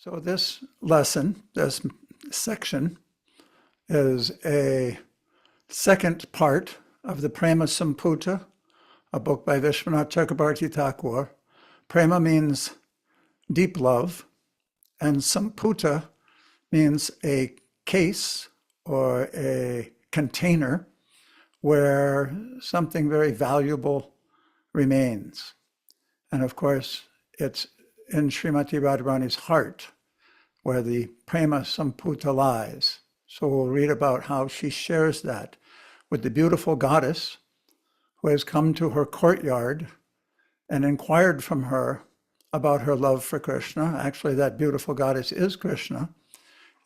So this lesson, this section, is a second part of the Prema Samputa, a book by Vishwanath Chakrabarti Thakur. Prema means deep love, and Samputa means a case or a container where something very valuable remains. And of course, it's in Srimati Radharani's heart where the Prema Samputa lies. So we'll read about how she shares that with the beautiful goddess who has come to her courtyard and inquired from her about her love for Krishna. Actually, that beautiful goddess is Krishna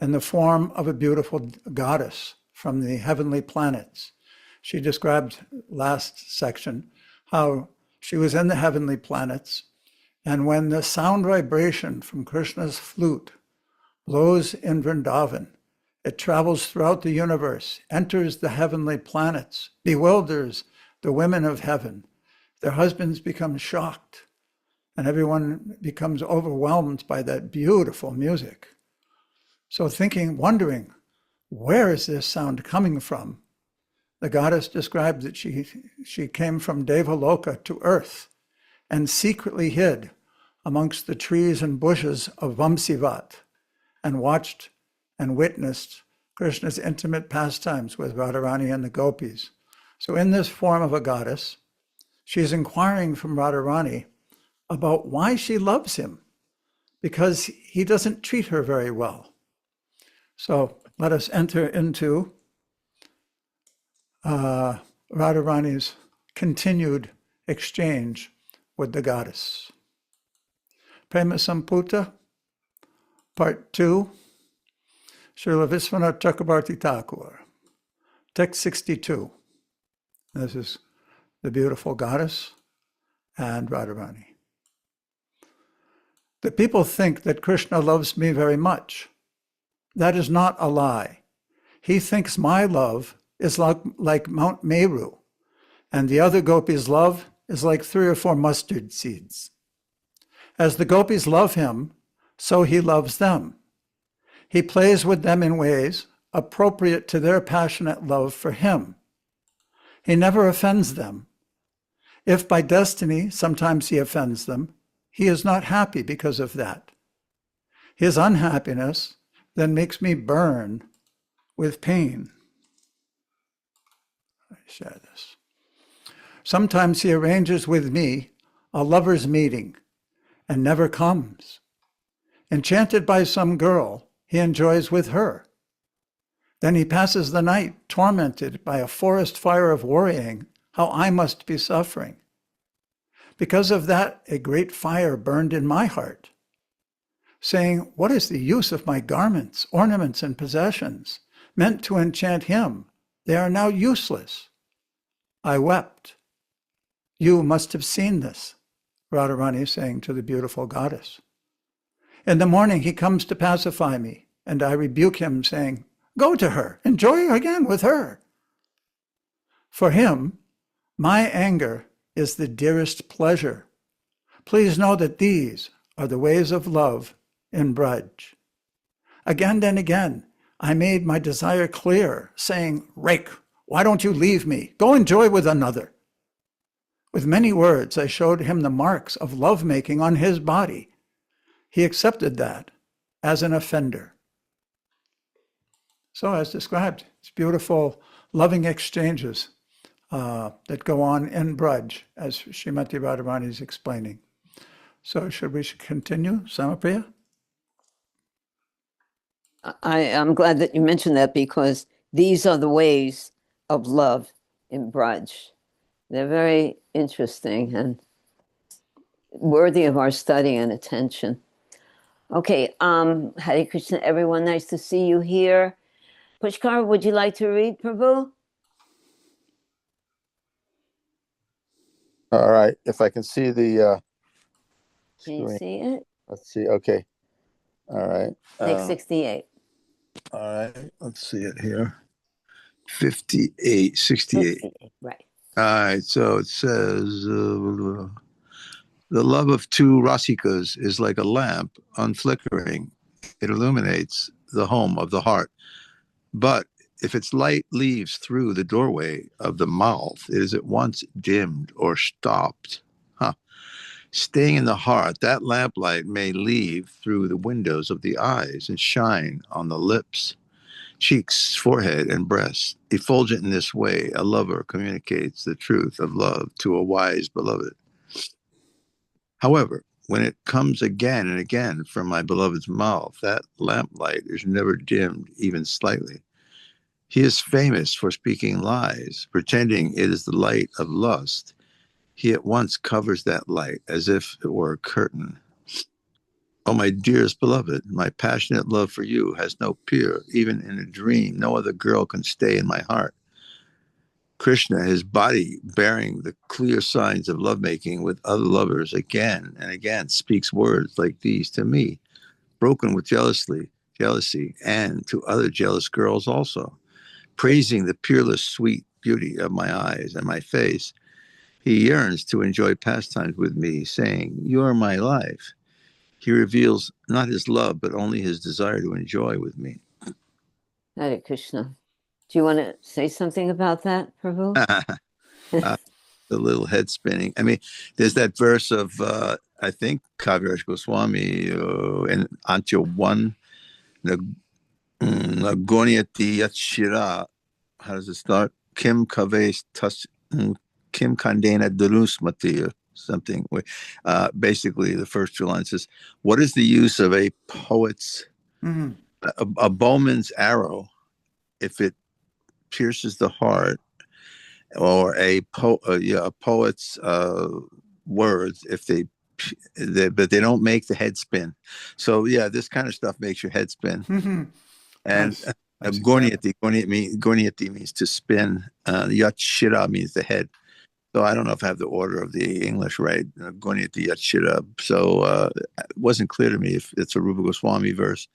in the form of a beautiful goddess from the heavenly planets. She described last section how she was in the heavenly planets, and when the sound vibration from Krishna's flute blows in Vrindavan, it travels throughout the universe, enters the heavenly planets, bewilders the women of heaven. Their husbands become shocked, and everyone becomes overwhelmed by that beautiful music. So wondering, where is this sound coming from? The goddess described that she came from Devaloka to earth and secretly hid amongst the trees and bushes of Vamsivat and watched and witnessed Krishna's intimate pastimes with Radharani and the gopis. So in this form of a goddess, she's inquiring from Radharani about why she loves him, because he doesn't treat her very well. So let us enter into Radharani's continued exchange with the goddess. Prema Samputa, Part 2, Srila Vishwanath Chakrabarti Thakur, Text 62. This is the beautiful goddess and Radharani. The people think that Krishna loves me very much. That is not a lie. He thinks my love is like Mount Meru, and the other gopis' love is like 3 or 4 mustard seeds. As the gopis love him, so he loves them. He plays with them in ways appropriate to their passionate love for him. He never offends them. If by destiny sometimes he offends them, he is not happy because of that. His unhappiness then makes me burn with pain. I share this. Sometimes he arranges with me a lover's meeting and never comes. Enchanted by some girl, he enjoys with her. Then he passes the night tormented by a forest fire of worrying how I must be suffering. Because of that, a great fire burned in my heart, saying, what is the use of my garments, ornaments, and possessions meant to enchant him? They are now useless. I wept. You must have seen this, Radharani saying to the beautiful goddess. In the morning, he comes to pacify me, and I rebuke him, saying, go to her, enjoy again with her. For him, my anger is the dearest pleasure. Please know that these are the ways of love in Braj. Again and again, I made my desire clear, saying, rake, why don't you leave me? Go enjoy with another. With many words, I showed him the marks of lovemaking on his body. He accepted that as an offender. So as described, it's beautiful, loving exchanges that go on in Braj, as Srimati Radharani is explaining. So should we continue, Samapriya? I'm glad that you mentioned that, because these are the ways of love in Braj. They're very interesting and worthy of our study and attention. Okay, Hare Krishna, everyone. Nice to see you here. Pushkar, would you like to read, Prabhu? All right, if I can see the Can you see it? Let's see. Okay. All right. Take 68. All right. Let's see it here. 58, 68. 68, right. All right. So it says, the love of two Rasikas is like a lamp unflickering, It illuminates the home of the heart. But if its light leaves through the doorway of the mouth, it is at once dimmed or stopped. Huh. Staying in the heart, that lamplight may leave through the windows of the eyes and shine on the lips, cheeks, forehead, and breast. Effulgent in this way, a lover communicates the truth of love to a wise beloved. However, when it comes again and again from my beloved's mouth, that lamplight is never dimmed even slightly. He is famous for speaking lies, pretending it is the light of lust. He at once covers that light as if it were a curtain. Oh, my dearest beloved, my passionate love for you has no peer. Even in a dream, no other girl can stay in my heart. Krishna, his body bearing the clear signs of lovemaking with other lovers, again and again speaks words like these to me, broken with jealousy, and to other jealous girls also, praising the peerless sweet beauty of my eyes and my face. He yearns to enjoy pastimes with me, saying, "You are my life." He reveals not his love, but only his desire to enjoy with me. Hare Krishna. Do you want to say something about that, Prabhu? The little head spinning. I mean, there's that verse of, I think, Kaviraj Goswami in Antya 1, Nagonyati Yatshira. How does it start? Kim Kave Kim Kandena Danusmati or something. Basically, the first two lines says, "What is the use of a poet's, Mhm. a bowman's arrow, if it pierces the heart, or a poet's words if but they don't make the head spin." So yeah, this kind of stuff makes your head spin. Mhm. And Nice. Nice example. Gorniati means to spin. Yatshira means the head. So I don't know if I have the order of the English right. Gorniati Yatshira. So it wasn't clear to me if it's a Rupa Goswami verse.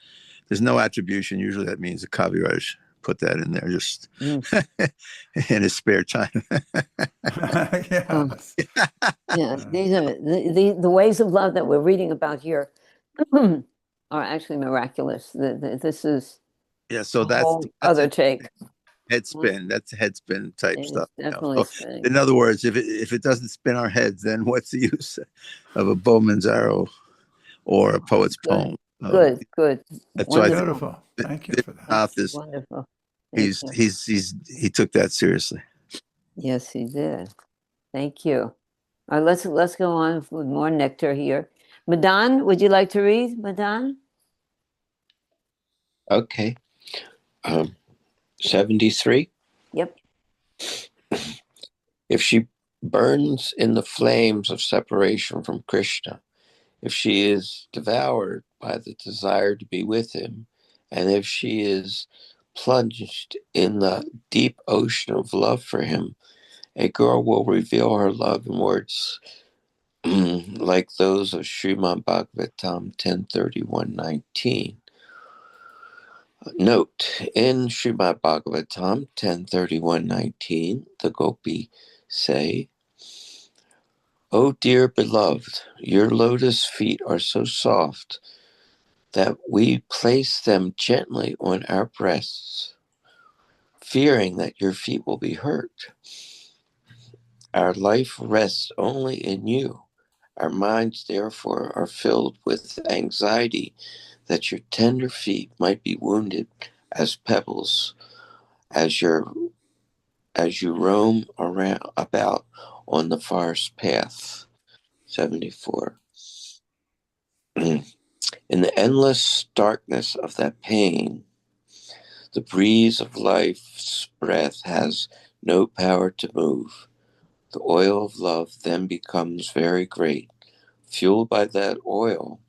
There's no attribution. Usually that means the Kaviraj put that in there just Mm. in his spare time. Yes. Yeah, these are the ways of love that we're reading about here are actually miraculous. This is Yeah, so a whole that's other a take. head spin. That's head spin type It is stuff. definitely So spinning. in other words, if it doesn't spin our heads, then what's the use of a bowman's arrow or a poet's Good, poem? good. So I think Wonderful, Beautiful. Thank you for that. Vishwanath is wonderful. Thank you. he took that seriously. Yes, he did. Thank you. All right, let's go on with more nectar here. Madan, would you like to read, Madan? Okay. 73. Yep. If she burns in the flames of separation from Krishna, if she is devoured by the desire to be with him, and if she is plunged in the deep ocean of love for him, a girl will reveal her love in words like those of Srimad Bhagavatam 10:31-19. Note, in Srimad Bhagavatam 10:31-19, the Gopi say, "O dear beloved, your lotus feet are so soft that we place them gently on our breasts, fearing that your feet will be hurt. Our life rests only in you. Our minds, therefore, are filled with anxiety that your tender feet might be wounded as pebbles as you roam about on the forest path." 74. In the endless darkness of that pain, the breeze of life's breath has no power to move. The oil of love then becomes very great. Fueled by that oil,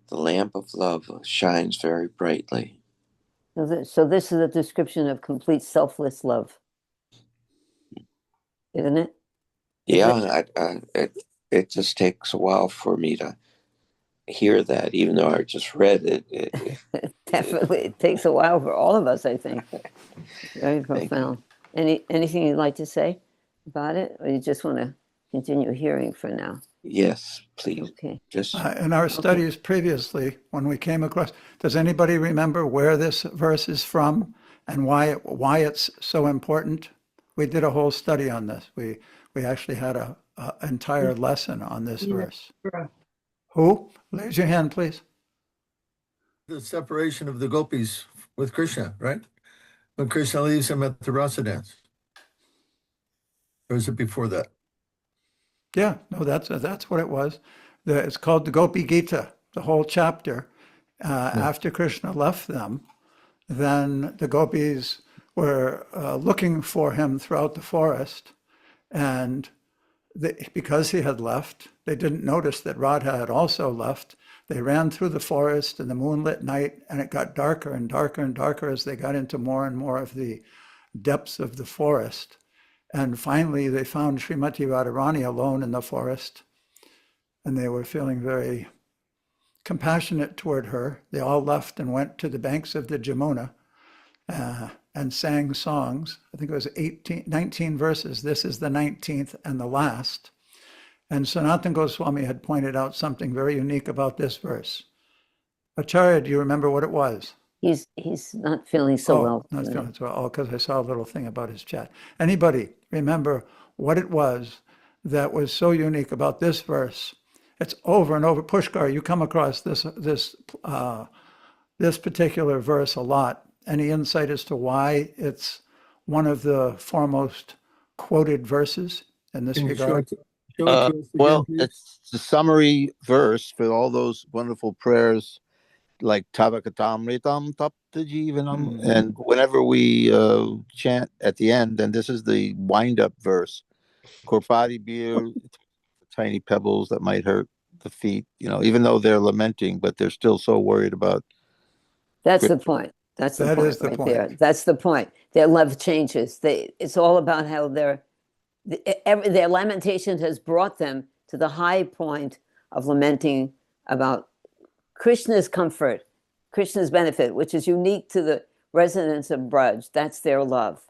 the lamp of love shines very brightly. So this is a description of complete selfless love, isn't it? Yeah, it just takes a while for me to hear that, even though I just read it. Definitely, it takes a while for all of us, I think. Very Thank profound. Anything you'd like to say about it, or you just want to continue hearing for now? Yes, please. Okay. Just In our studies previously, when we came across, does anybody remember where this verse is from and why it's so important? We did a whole study on this. We actually had a entire lesson on this verse. Who? Raise your hand, please. The separation of the gopis with Krishna, right? When Krishna leaves him at the rasa dance. Or is it before that? Yeah, no, that's what it was. It's called the Gopi Gita, the whole chapter. After Krishna left them, then the gopis were looking for him throughout the forest, and because he had left, they didn't notice that Radha had also left. They ran through the forest in the moonlit night, and it got darker and darker and darker as they got into more and more of the depths of the forest. And finally, they found Srimati Radharani alone in the forest, and they were feeling very compassionate toward her. They all left and went to the banks of the Jamuna and sang songs. I think it was 19 verses. This is the 19th and the last. And Sanatana Goswami had pointed out something very unique about this verse. Acharya, do you remember what it was? He's not feeling so well. Not feeling so well. Oh, because I saw a little thing about his chat. Anybody remember what it was that was so unique about this verse? It's over and over. Pushkar, you come across this particular verse a lot. Any insight as to why it's one of the foremost quoted verses in this Can you regard? show it to us again, Well, please? it's the summary verse for all those wonderful prayers like Tavakatamritam Tapta Jivanam. And whenever we chant at the end, and this is the wind-up verse, Korpati Bir, tiny pebbles that might hurt the feet, even though they're lamenting, but they're still so worried about. That's the point. That's the That point is the right point. there. That's the point. Their love changes. It's all about how their lamentation has brought them to the high point of lamenting about Krishna's comfort, Krishna's benefit, which is unique to the residents of Braj. That's their love.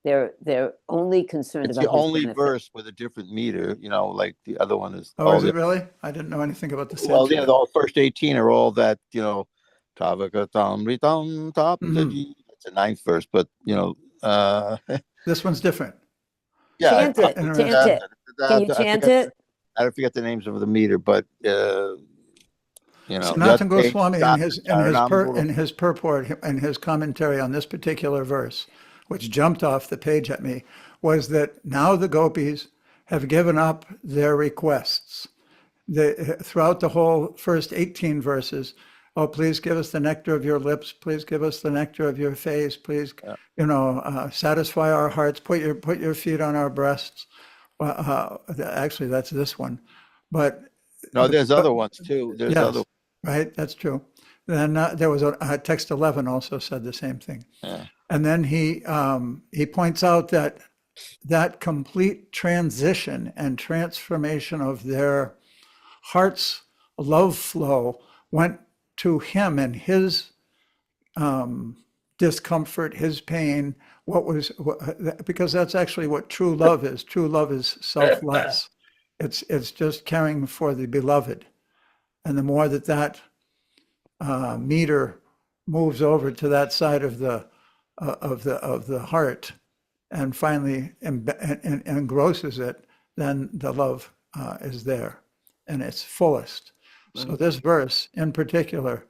They're only concerned It's about the his only benefit. verse with a different meter, like the other one is. Oh, is it really? I didn't know anything about the Well, Sanskrit. the first 18 are all that, Tavakatamritam Tapta Ji. It's the ninth verse, but This one's different. Chant it. Chant it. Can you chant it? I forget the names of the meter, but Sanatana Goswami in his purport and his commentary on this particular verse, which jumped off the page at me, was that now the gopis have given up their requests. Throughout the whole first 18 verses, oh, please give us the nectar of your lips, please give us the nectar of your face, please, satisfy our hearts, put your feet on our breasts. Actually, that's this one, but no, there's other ones too. There's yes, other. right, that's true. Then there was text 11 also said the same thing. Yeah. And then he points out that complete transition and transformation of their heart's love flow went to him and his discomfort, his pain, because that's actually what true love is. True love is selfless. It's just caring for the beloved. And the more that meter moves over to that side of the heart and finally engrosses it, then the love is there in its fullest. So this verse in particular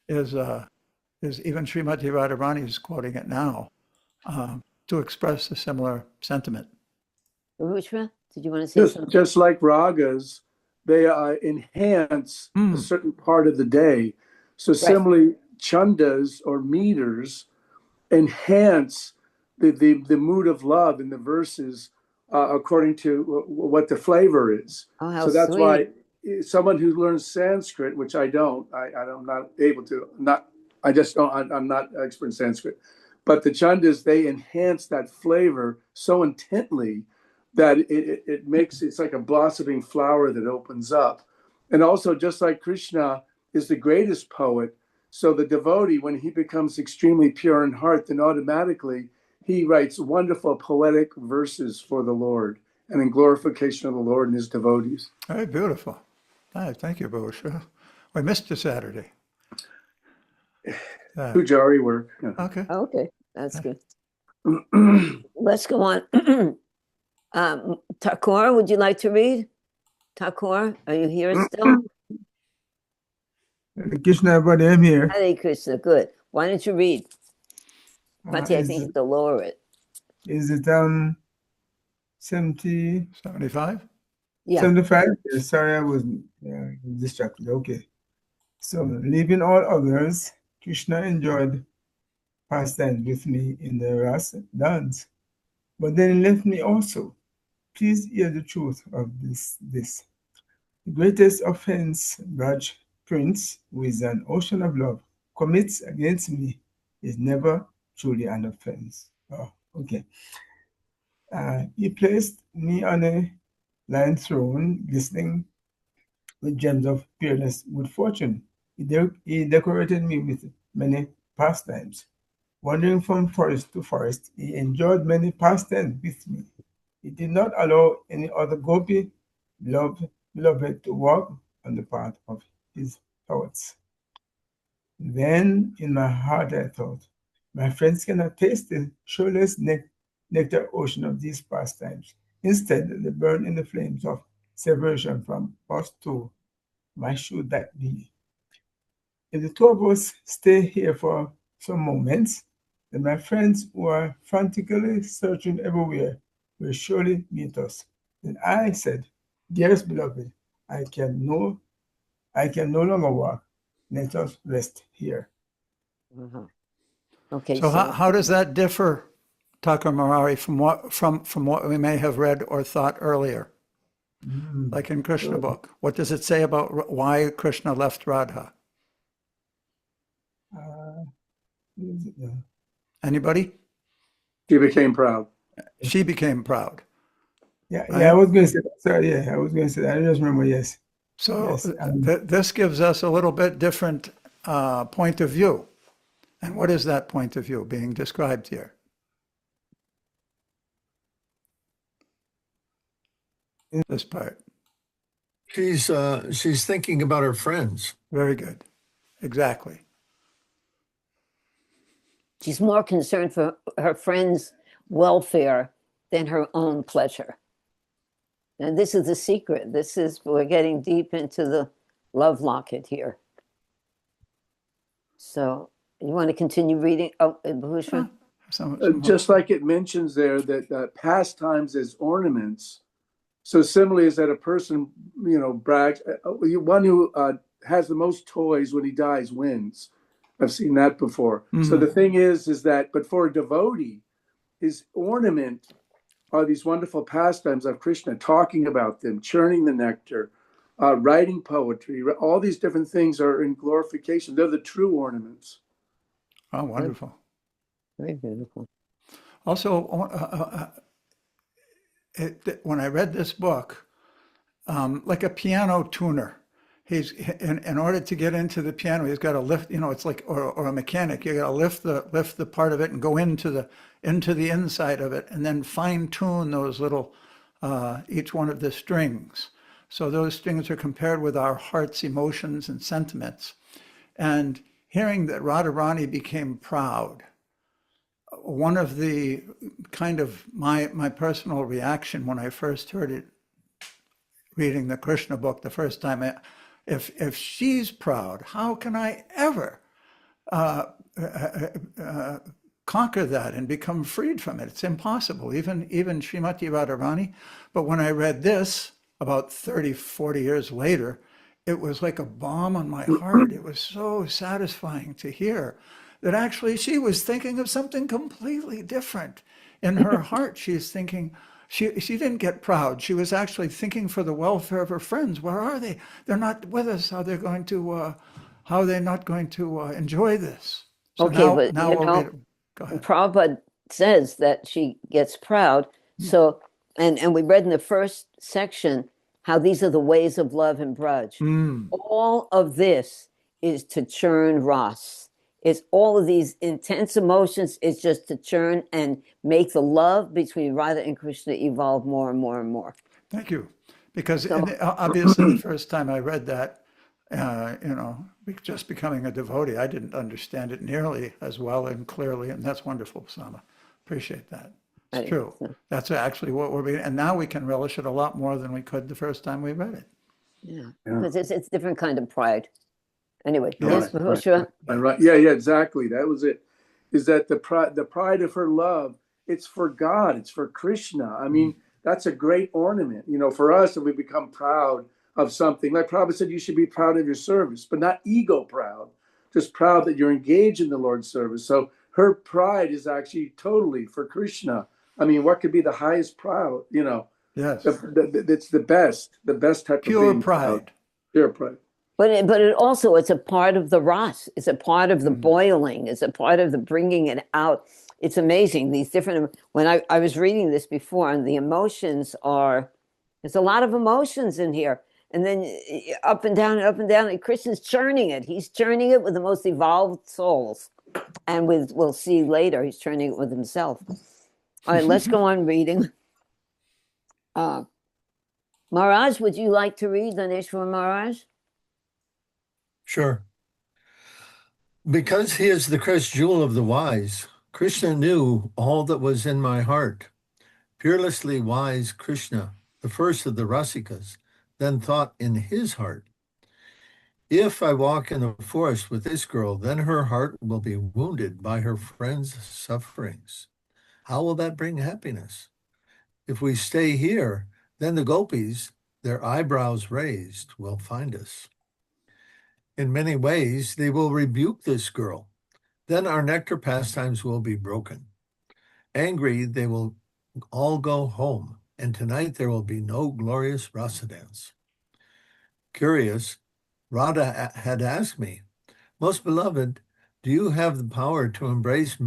is even Srimati Radharani is quoting it now to express a similar sentiment. Ruchra, did you want to say something? Just like ragas, they enhance a certain part of the day. So similarly, chandas or meters enhance the mood of love in the verses according to what the flavor is. Oh, how so that's sweet. why someone who learns Sanskrit, which I don't, I'm not able to, I'm not expert in Sanskrit, but the chandas, they enhance that flavor so intently that it makes, it's like a blossoming flower that opens up. And also, just like Krishna is the greatest poet, so the devotee, when he becomes extremely pure in heart, then automatically he writes wonderful poetic verses for the Lord. and in glorification of the Lord and his devotees. Very beautiful. Thank you, Bhusha. We missed you Saturday. Pujari work. Yeah. Okay. Okay, that's good. Let's go on. Thakur, would you like to read? Thakur, are you here still? Krishna, everybody, I'm here. Hare Krishna, good. Why don't you read? Pati, I Is, think you have to lower it. is it 70, 75? Yeah. 75? Yeah, sorry, I was distracted. Okay. So, leaving all others, Krishna enjoyed pastime with me in the Ras dance. But then he left me also. Please hear the truth of this. The greatest offense Raj Prince, who is an ocean of love, commits against me is never truly an offense. Oh, okay. He placed me on a lion throne, glistening with gems of peerless good fortune. He decorated me with many pastimes. Wandering from forest to forest, he enjoyed many pastimes with me. He did not allow any other gopi, beloved, to walk on the path of his thoughts. Then in my heart I thought, my friends cannot taste the shoreless nectar ocean of these pastimes. Instead, they burn in the flames of separation from us two. Why should that be? If the two of us stay here for some moments, then my friends who are frantically searching everywhere will surely meet us. Then I said, dearest beloved, I can no longer walk. Let us rest here. Uh-huh. Okay, So how does that differ, Thakur Murari, from what we may have read or thought earlier? Like in Krishna book, what does it say about why Krishna left Radha? Is it now? Anybody? He became proud. She became proud. Yeah, Right? yeah, I was going to say that. Sorry, yeah, I was going to say that. I just remember, yes. So Yes, this gives us a little bit different point of view. And what is that point of view being described here? This part. She's thinking about her friends. Very good. Exactly. she's more concerned for her friends' welfare than her own pleasure. And this is the secret. We're getting deep into the love locket here. So you want to continue reading? Oh, Bhushan? Just like it mentions there that pastimes as ornaments. So similarly is that a person, brags, one who has the most toys when he dies wins. I've seen that before. So the thing is that, but for a devotee, his ornament are these wonderful pastimes of Krishna, talking about them, churning the nectar, writing poetry, all these different things are in glorification. They're the true ornaments. Oh, wonderful. Very beautiful. Also, when I read this book, like a piano tuner, he's in order to get into the piano, he's got to lift. It's like or a mechanic. You got to lift the part of it and go into the inside of it, and then fine tune those little each one of the strings. So those strings are compared with our heart's emotions and sentiments. And hearing that Radharani became proud, one of the kind of my personal reaction when I first heard it, reading the Krishna book the first time, if she's proud, how can I ever conquer that and become freed from it? It's impossible, even Srimati Radharani. But when I read this about 30, 40 years later, it was like a balm on my heart. It was so satisfying to hear that actually she was thinking of something completely different. In her heart, she's thinking, she didn't get proud. She was actually thinking for the welfare of her friends. Where are they? They're not with us. How are they not going to enjoy this? So Okay, now but we'll read it. Go ahead. Prabhupada says that she gets proud. So, and we read in the first section how these are the ways of love and Braj. All of this is to churn Ras. It's all of these intense emotions. It's just to churn and make the love between Radha and Krishna evolve more and more and more. Thank you. Because So- obviously, the first time I read that, just becoming a devotee, I didn't understand it nearly as well and clearly, and that's wonderful, Sama. Appreciate that. It's true. That's actually what we're being, and now we can relish it a lot more than we could the first time we read it. Yeah, Yeah. because it's different kind of pride. Anyway, Yeah. yes, Mahushra. Right. Yeah, exactly. That was it. Is that the pride of her love? It's for God. It's for Krishna. I mean, that's a great ornament. For us, if we become proud of something, like Prabhupada said, you should be proud of your service, but not ego proud, just proud that you're engaged in the Lord's service. So her pride is actually totally for Krishna. I mean, what could be the highest proud? Yes. It's the best type Pure of being proud. pride. Pure pride. But it also, it's a part of the ras. It's a part of the boiling. It's a part of the bringing it out. It's amazing. These different, when I was reading this before, and the emotions there's a lot of emotions in here. And then up and down and up and down, and Krishna's churning it. He's churning it with the most evolved souls. And we'll see later, he's churning it with himself. All right, let's go on reading. Maharaj, would you like to read Daneshwar Maharaj? Sure. Because he is the crest jewel of the wise, Krishna knew all that was in my heart. Fearlessly wise Krishna, the first of the Rasikas, then thought in his heart, if I walk in the forest with this girl, then her heart will be wounded by her friend's sufferings. How will that bring happiness? If we stay here, then the gopis, their eyebrows raised, will find us. In many ways, they will rebuke this girl. Then our nectar pastimes will be broken. Angry, they will all go home, and tonight there will be no glorious rasa dance. Curious, Radha had asked me, most beloved, do you have the power to embrace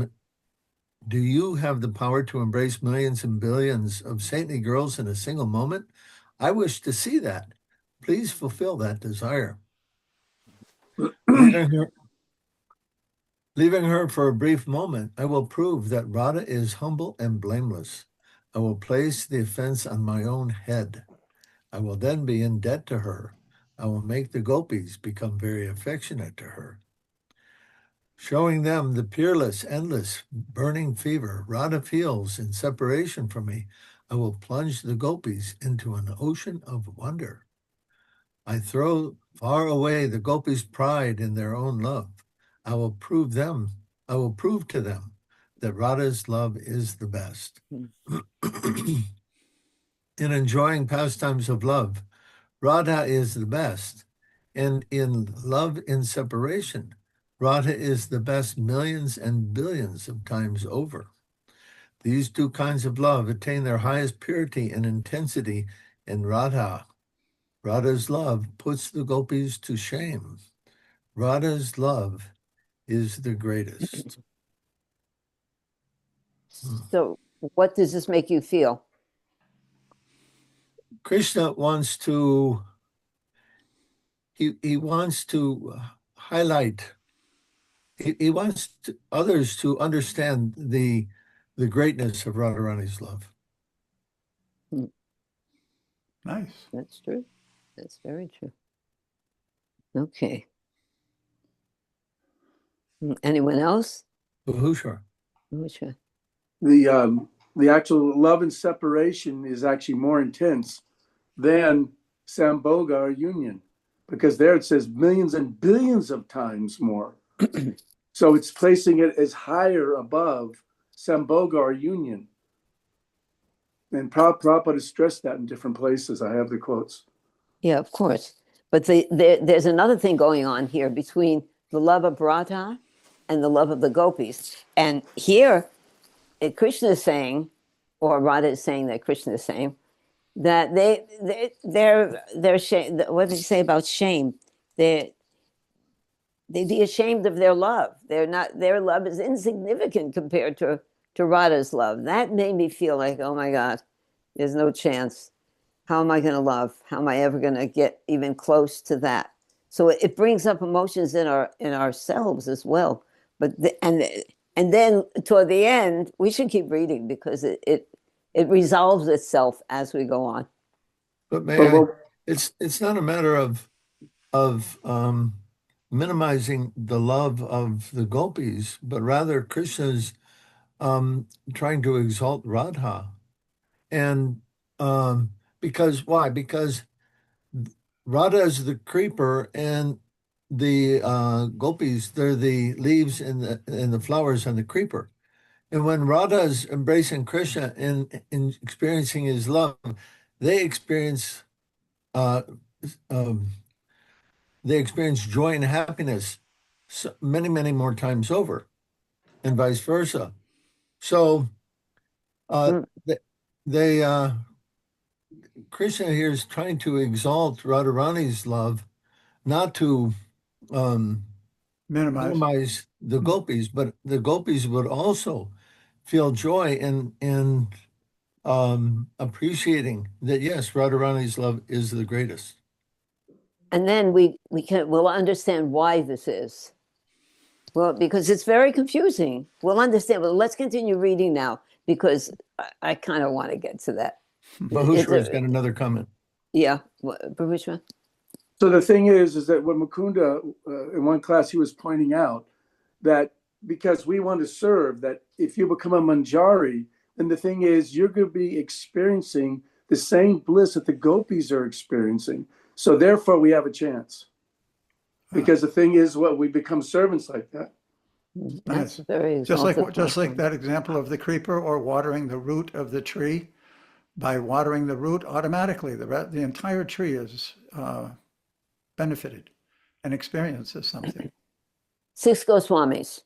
millions and billions of saintly girls in a single moment? I wish to see that. Please fulfill that desire. Leaving her for a brief moment, I will prove that Radha is humble and blameless. I will place the offense on my own head. I will then be in debt to her. I will make the gopis become very affectionate to her. Showing them the peerless, endless, burning fever Radha feels in separation from me, I will plunge the gopis into an ocean of wonder. I throw far away the gopis' pride in their own love. I will prove to them that Radha's love is the best. In enjoying pastimes of love, Radha is the best. And in love in separation, Radha is the best millions and billions of times over. These two kinds of love attain their highest purity and intensity in Radha. Radha's love puts the gopis to shame. Radha's love is the greatest. So what does this make you feel? Krishna wants to, he wants to highlight, he wants others to understand the greatness of Radharani's love. Nice. That's true. That's very true. Okay. Anyone else? Mahushar. Mahushra. The actual love and separation is actually more intense than Sambhoga or union, because there it says millions and billions of times more. So it's placing it as higher above Sambhoga or union. And Prabhupada has stressed that in different places. I have the quotes. Yeah, of course. But there's another thing going on here between the love of Radha and the love of the gopis. And here, Krishna is saying, or Radha is saying that Krishna is saying, that they're shame. What did he say about shame? They'd be ashamed of their love. Their love is insignificant compared to Radha's love. That made me feel like, oh my God, there's no chance. How am I going to love? How am I ever going to get even close to that? So it brings up emotions in ourselves as well. And then toward the end, we should keep reading because it resolves itself as we go on. But may Well, I? well, It's not a matter of minimizing the love of the gopis, but rather Krishna's trying to exalt Radha. And because why? Because Radha is the creeper and the gopis, they're the leaves and the flowers and the creeper. And when Radha is embracing Krishna and experiencing his love, they experience uh, um, they experience joy and happiness many, many more times over, and vice versa. So Mm. they Krishna here is trying to exalt Radharani's love, not to Minimize. minimize the gopis, but the gopis would also feel joy in appreciating that yes, Radharani's love is the greatest. And then we'll understand why this is. Well, because it's very confusing. We'll understand. Well, let's continue reading now because I kind of want to get to that. Bahushra's got another comment. Yeah, Bahushra? so the thing is that when Mukunda, in one class, he was pointing out that because we want to serve, that if you become a manjari, then the thing is you're going to be experiencing the same bliss that the gopis are experiencing. So therefore, we have a chance. Because the thing is, what we become servants like that. That's Nice. very Just like exalted. that example of the creeper or watering the root of the tree. By watering the root, automatically the entire tree is benefited and experiences something. 6 Goswamis.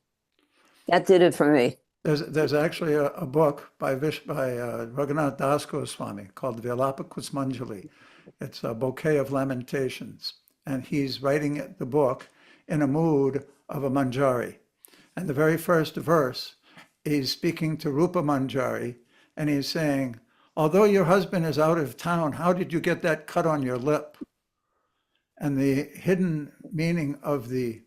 That did it for me. There's actually a book by Raghunath Das Goswami called Vilapa Kusmanjali. It's a bouquet of lamentations, and he's writing the book in a mood of a manjari. And the very first verse, he's speaking to Rupa Manjari, and he's saying, although your husband is out of town, how did you get that cut on your lip? And the hidden meaning of the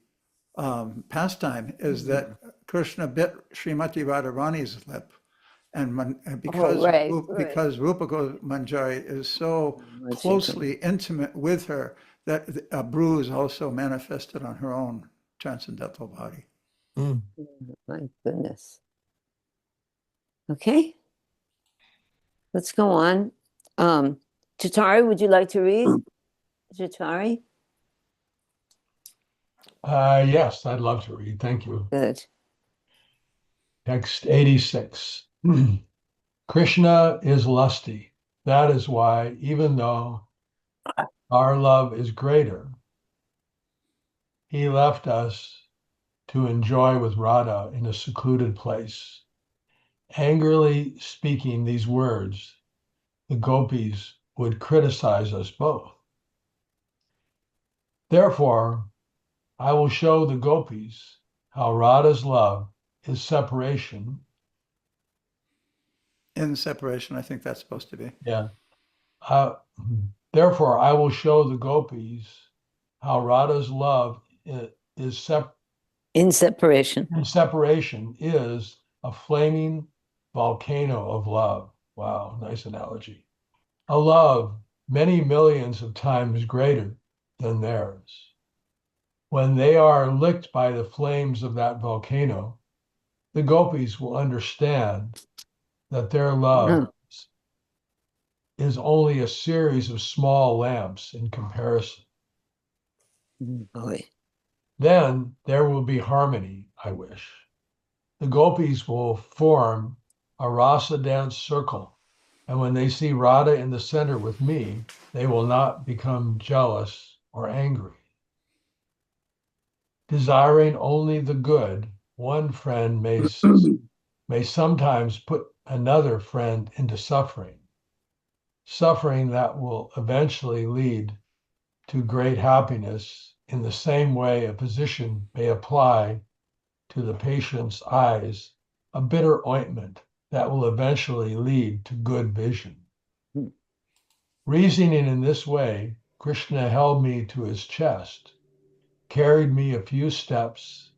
pastime is that Krishna bit Srimati Radharani's lip. And because, right. because Rupa Manjari is so closely intimate with her, that a bruise also manifested on her own transcendental body. Mm. My goodness. Okay. Let's go on. Chitari, would you like to read? Chitari? Yes, I'd love to read. Thank you. Good. Text 86. Krishna is lusty. That is why, even though our love is greater, he left us to enjoy with Radha in a secluded place. Angrily speaking these words, the gopis would criticize us both. Therefore, I will show the gopis how Radha's love is separation. In separation, I think that's supposed to be. Yeah. Therefore, I will show the gopis how Radha's love in separation. In separation is a flaming volcano of love. Wow, nice analogy. A love many millions of times greater than theirs. When they are licked by the flames of that volcano, the gopis will understand that their love is only a series of small lamps in comparison. Boy. Then there will be harmony, I wish. The gopis will form a rasa dance circle, and when they see Radha in the center with me, they will not become jealous or angry. Desiring only the good, one friend may sometimes put another friend into suffering that will eventually lead to great happiness. In the same way, a physician may apply to the patient's eyes a bitter ointment that will eventually lead to good vision. Reasoning in this way, Krishna held me to his chest, carried me a few steps,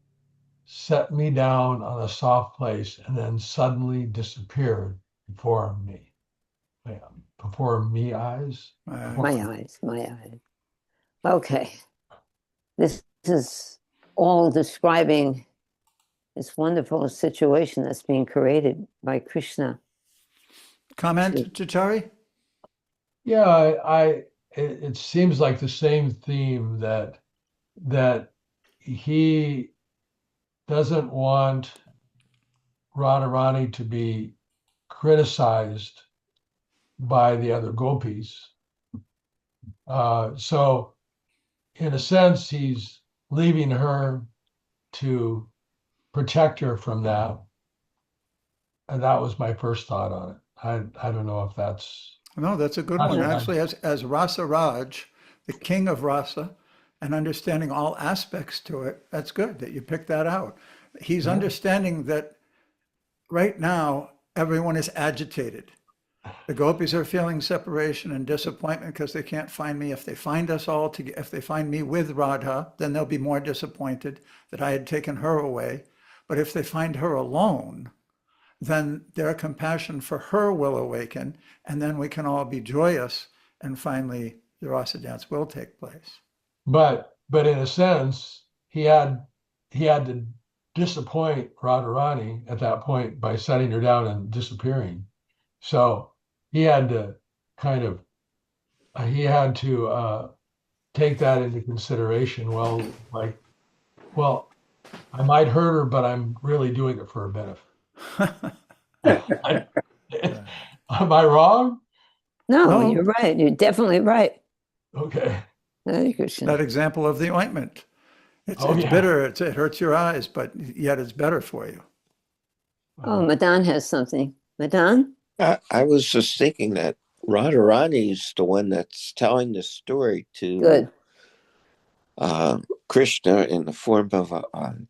set me down on a soft place and then suddenly disappeared before me. Before me eyes. My eyes, my eyes. Okay. This is all describing this wonderful situation that's being created by Krishna. Comment, Chachari? Yeah, it seems like the same theme that he doesn't want Radharani to be criticized by the other gopis. So in a sense, he's leaving her to protect her from that. And that was my first thought on it. I don't know if that's No, that's a good That's one. right. Actually, as Rasa Raj, the king of Rasa, and understanding all aspects to it, that's good that you picked that out. He's understanding that right now everyone is agitated. The gopis are feeling separation and disappointment because they can't find me. If they find us all together, if they find me with Radha, then they'll be more disappointed that I had taken her away. But if they find her alone, then their compassion for her will awaken, and then we can all be joyous, and finally the rasa dance will take place. but in a sense, he had to disappoint Radharani at that point by setting her down and disappearing. So he had to kind of take that into consideration. Well, I might hurt her, but I'm really doing it for her benefit. Am I wrong? No, No. you're right. You're definitely right. Okay. Hare Krishna. That example of the ointment. It's Oh, yeah. bitter, it hurts your eyes, but yet it's better for you. Oh, Madan has something. Madan? I was just thinking that Radharani's the one that's telling the story to Good. Krishna in the form of a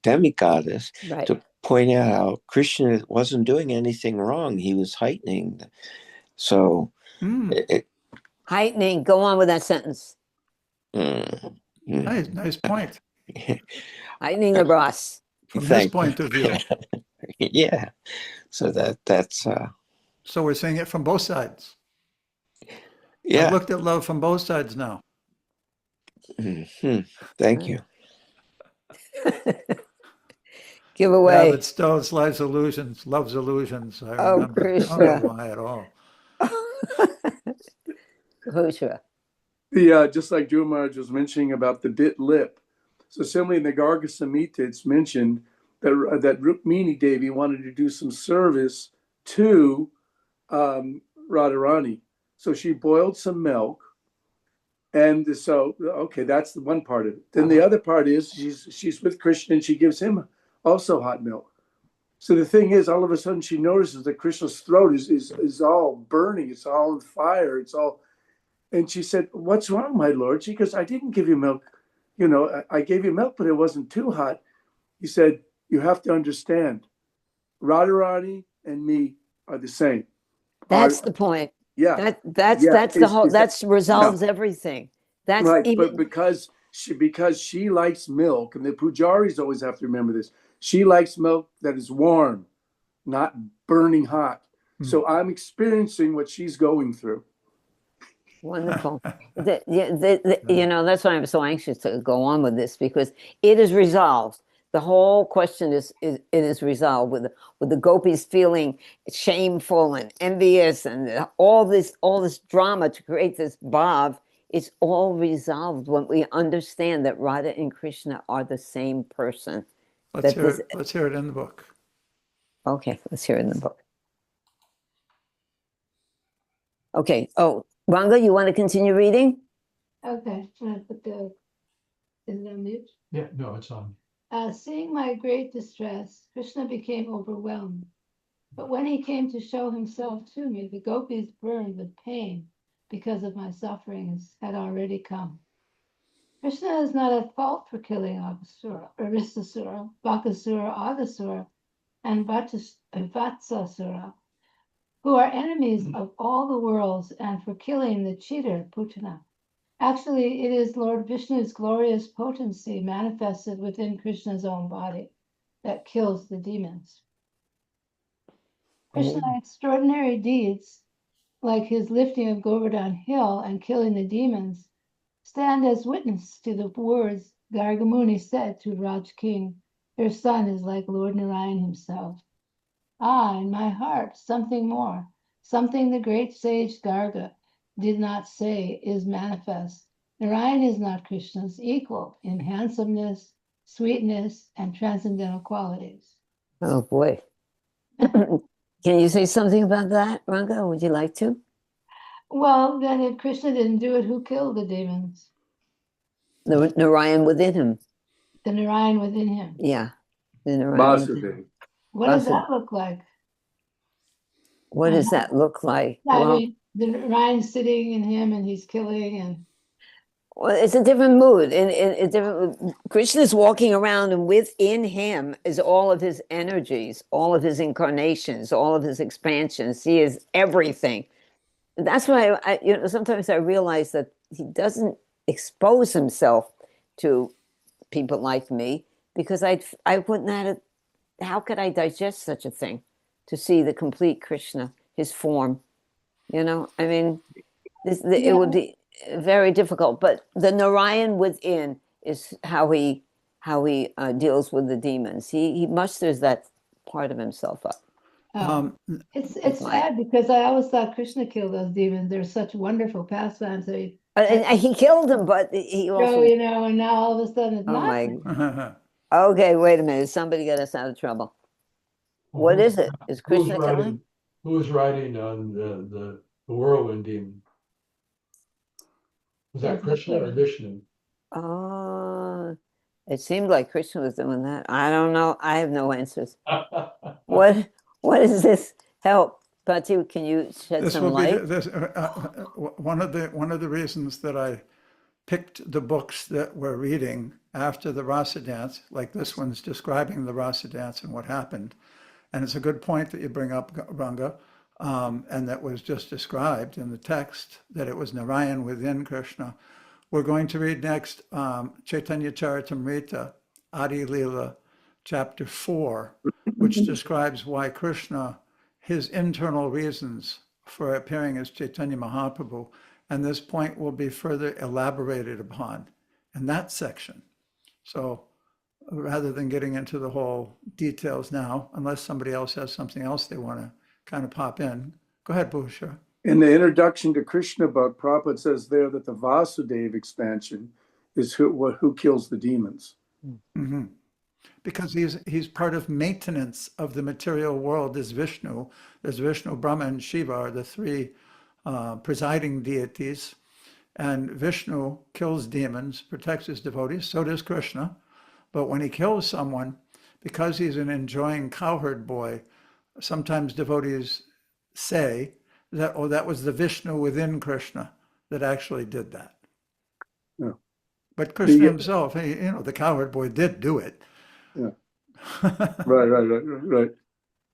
demigoddess Right. to point out how Krishna wasn't doing anything wrong. He was heightening. So Heightening. Go on with that sentence. Nice point. Heightening the brass. From his Thank you. point of view. Yeah. So that's So we're seeing it from both sides. yeah. I've looked at love from both sides now. Thank you. Give Yeah, away. but still, it's life's illusions, love's illusions. I Oh, remember. I don't Krishna. know why at all. Krishna. Just like Dhruva Maharaj was mentioning about the bit lip. So similarly in the Garga Samhita, it's mentioned that Rukmini Devi wanted to do some service to Radharani. So she boiled some milk. And so, okay, that's the one part of it. Then the other part is she's with Krishna and she gives him also hot milk. So the thing is, all of a sudden she notices that Krishna's throat is all burning. It's all on fire. It's all, and she said, "What's wrong, my lord?" She goes, "I didn't give you milk. You know, I gave you milk, but it wasn't too hot." He said, "You have to understand, Radharani and me are the same." That's the point. Yeah. That's Yeah, the whole, that- resolves everything. That's right, even, but because she likes milk, and the pujaris always have to remember this. She likes milk that is warm, not burning hot. So I'm experiencing what she's going through. wonderful. You know, that's why I'm so anxious to go on with this, because it is resolved. The whole question it is resolved with the gopis feeling shameful and envious and all this drama to create this bhav. It's all resolved when we understand that Radha and Krishna are the same person. Let's hear it in the book. Okay, let's hear it in the book. Okay. Oh, Ranga, you want to continue reading? Okay, I'm gonna put is it on mute? Yeah, no, it's on. Seeing my great distress, Krishna became overwhelmed. But when he came to show himself to me, the gopis burned with pain because of my sufferings had already come. Krishna is not at fault for killing Aghasura, Aristasura, Bakasura, Aghasura, and Vatsasura, who are enemies of all the worlds, and for killing the cheater Putana. Actually, it is Lord Vishnu's glorious potency manifested within Krishna's own body. that kills the demons. Krishna's extraordinary deeds, like his lifting of Govardhan Hill and killing the demons, stand as witness to the words Gargamuni said to Raj King, "Your son is like Lord Narayan himself." Ah, in my heart, something more, something the great sage Garga did not say is manifest. Narayan is not Krishna's equal in handsomeness, sweetness, and transcendental qualities. Oh boy. Can you say something about that, Ranga? Would you like to? Well, then if Krishna didn't do it, who killed the demons? The Narayan within him. The Narayan within him. Yeah. The Narayan within him. Vasudeva. What does Vasudeva. that look like? What does that look like? I Well, mean, the Narayan's sitting in him and he's killing and well, it's a different mood. In different, Krishna's walking around, and within him is all of his energies, all of his incarnations, all of his expansions. He is everything. That's why sometimes I realize that he doesn't expose himself to people like me, because I wouldn't have. How could I digest such a thing? To see the complete Krishna, his form. I mean, it would be very difficult. But the Narayan within is how he deals with the demons. He musters that part of himself up. it's sad because I always thought Krishna killed those demons. They're such wonderful pastimes. They And he killed him, but he also. and now all of a sudden it's Oh not. my. Okay, wait a minute. Somebody got us out of trouble. What is it? Is Krishna killing? Who's riding on the whirlwind demon? Was that Krishna or Vishnu? Oh, it seemed like Krishna was doing that. I don't know. I have no answers. What is this? Help, Pati, can you shed This some will light? be one of the reasons that I picked the books that we're reading after the Rasa dance, like this one's describing the Rasa dance and what happened. And it's a good point that you bring up, Ranga, and that was just described in the text, that it was Narayan within Krishna. We're going to read next Chaitanya Charitamrita, Adi Leela, chapter 4, which describes why Krishna, his internal reasons for appearing as Chaitanya Mahaprabhu, and this point will be further elaborated upon in that section. So rather than getting into the whole details now, unless somebody else has something else they want to kind of pop in. Go ahead, Bhusha. In the introduction to Krishna book, Prabhupada says there that the Vasudeva expansion is who kills the demons. Mm-hmm. Because he's part of maintenance of the material world. There's Vishnu, Brahma, and Shiva are the three presiding deities. And Vishnu kills demons, protects his devotees, so does Krishna. But when he kills someone, because he's an enjoying cowherd boy, sometimes devotees say that, oh, that was the Vishnu within Krishna that actually did that. Yeah. But Krishna himself, the cowherd boy did do it. Yeah. Right.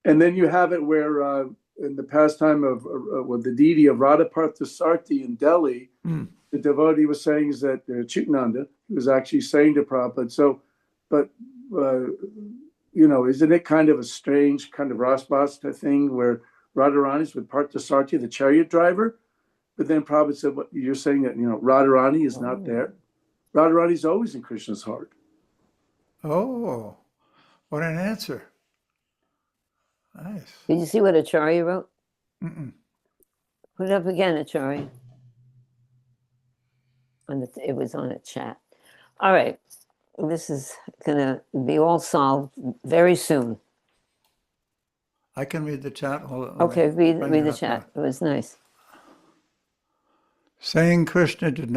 And then you have it where in the pastime of with the deity of Radhaparthasarthi in Delhi, the devotee was saying is that Chitananda was actually saying to Prabhupada, isn't it kind of a strange kind of Rasbasta thing where Radharani's with Parthasarthi, the chariot driver? But then Prabhupada said, what you're saying that, Radharani is not there. Radharani's always in Krishna's heart. Oh, what an answer. Nice. Did you see what Acharya wrote? Mm-mm. Put it up again, Acharya. It was on a chat. All right. This is going to be all solved very soon. I can read the chat. Hold on, Okay, read bring the it up chat. now. It was nice. Saying Krishna did it,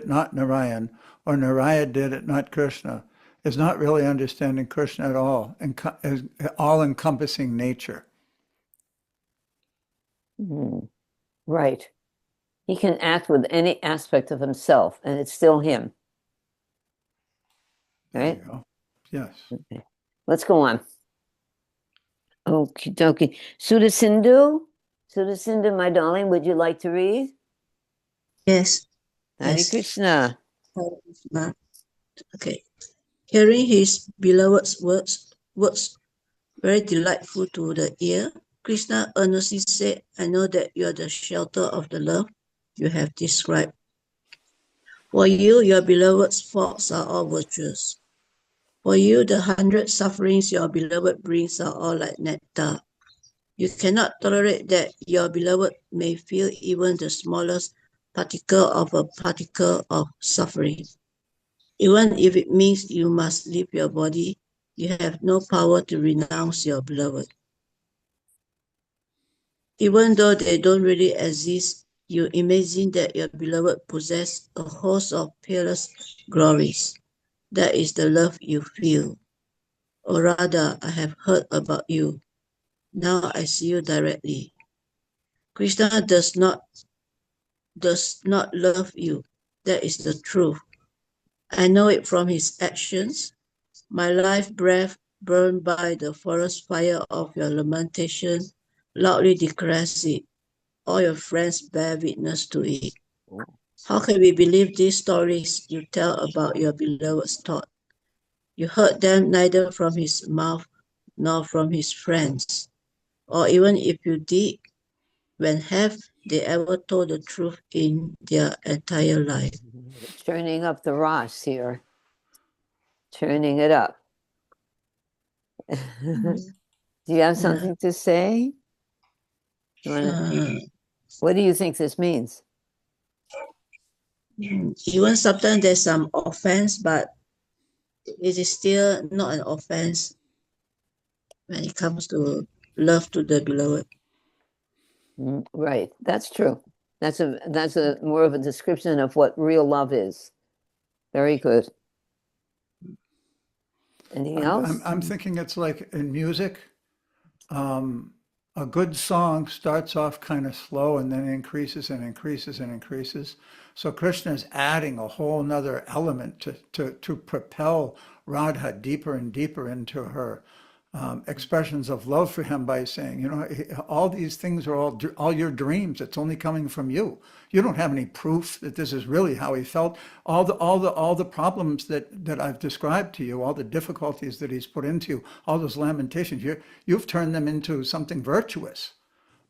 not Narayan, or Narayan did it, not Krishna, is not really understanding Krishna at all, as all-encompassing nature. Right. He can act with any aspect of himself, and it's still him. Right? There you go. Yes. Okay. Let's go on. Okie dokie. Sudasindhu, my darling, would you like to read? Yes. Hare Yes. Krishna. Okay. Hearing his beloved's words very delightful to the ear, Krishna earnestly said, I know that you are the shelter of the love you have described. For you, your beloved's faults are all virtuous. For you, the 100 sufferings your beloved brings are all like nectar. You cannot tolerate that your beloved may feel even the smallest particle of a particle of suffering. Even if it means you must leave your body, you have no power to renounce your beloved. Even though they don't really exist, you imagine that your beloved possesses a host of peerless glories. That is the love you feel. Or rather, I have heard about you. Now I see you directly. Krishna does not love you. That is the truth. I know it from his actions. My life breath burned by the forest fire of your lamentation loudly declares it. All your friends bear witness to it. How can we believe these stories you tell about your beloved's thought? You heard them neither from his mouth nor from his friends. Or even if you did, when have they ever told the truth in their entire life? Turning up the Ross here. Turning it up. Do you have something to say? What do you think this means? Even sometimes there's some offense, but it is still not an offense when it comes to love to the beloved. Right, that's true. That's a more of a description of what real love is. Very good. Anything else? I'm thinking it's like in music. A good song starts off kind of slow and then increases and increases and increases. So Krishna is adding a whole nother element to propel Radha deeper and deeper into her expressions of love for him by saying, you know, all these things are all your dreams. It's only coming from you. You don't have any proof that this is really how he felt. All the problems that I've described to you, all the difficulties that he's put into you, all those lamentations, you've turned them into something virtuous.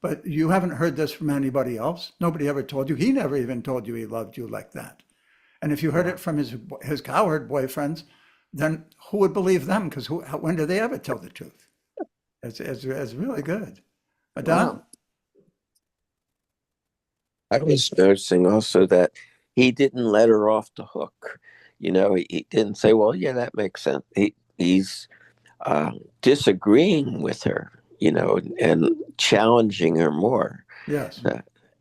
But you haven't heard this from anybody else. Nobody ever told you. He never even told you he loved you like that. And if you heard it from his cowherd boyfriends, then who would believe them? Because when do they ever tell the truth? It's really good. Adon? Wow. I was noticing also that he didn't let her off the hook. You know, he didn't say, well, yeah, that makes sense. He's disagreeing with her, you know, and challenging her more. Yes.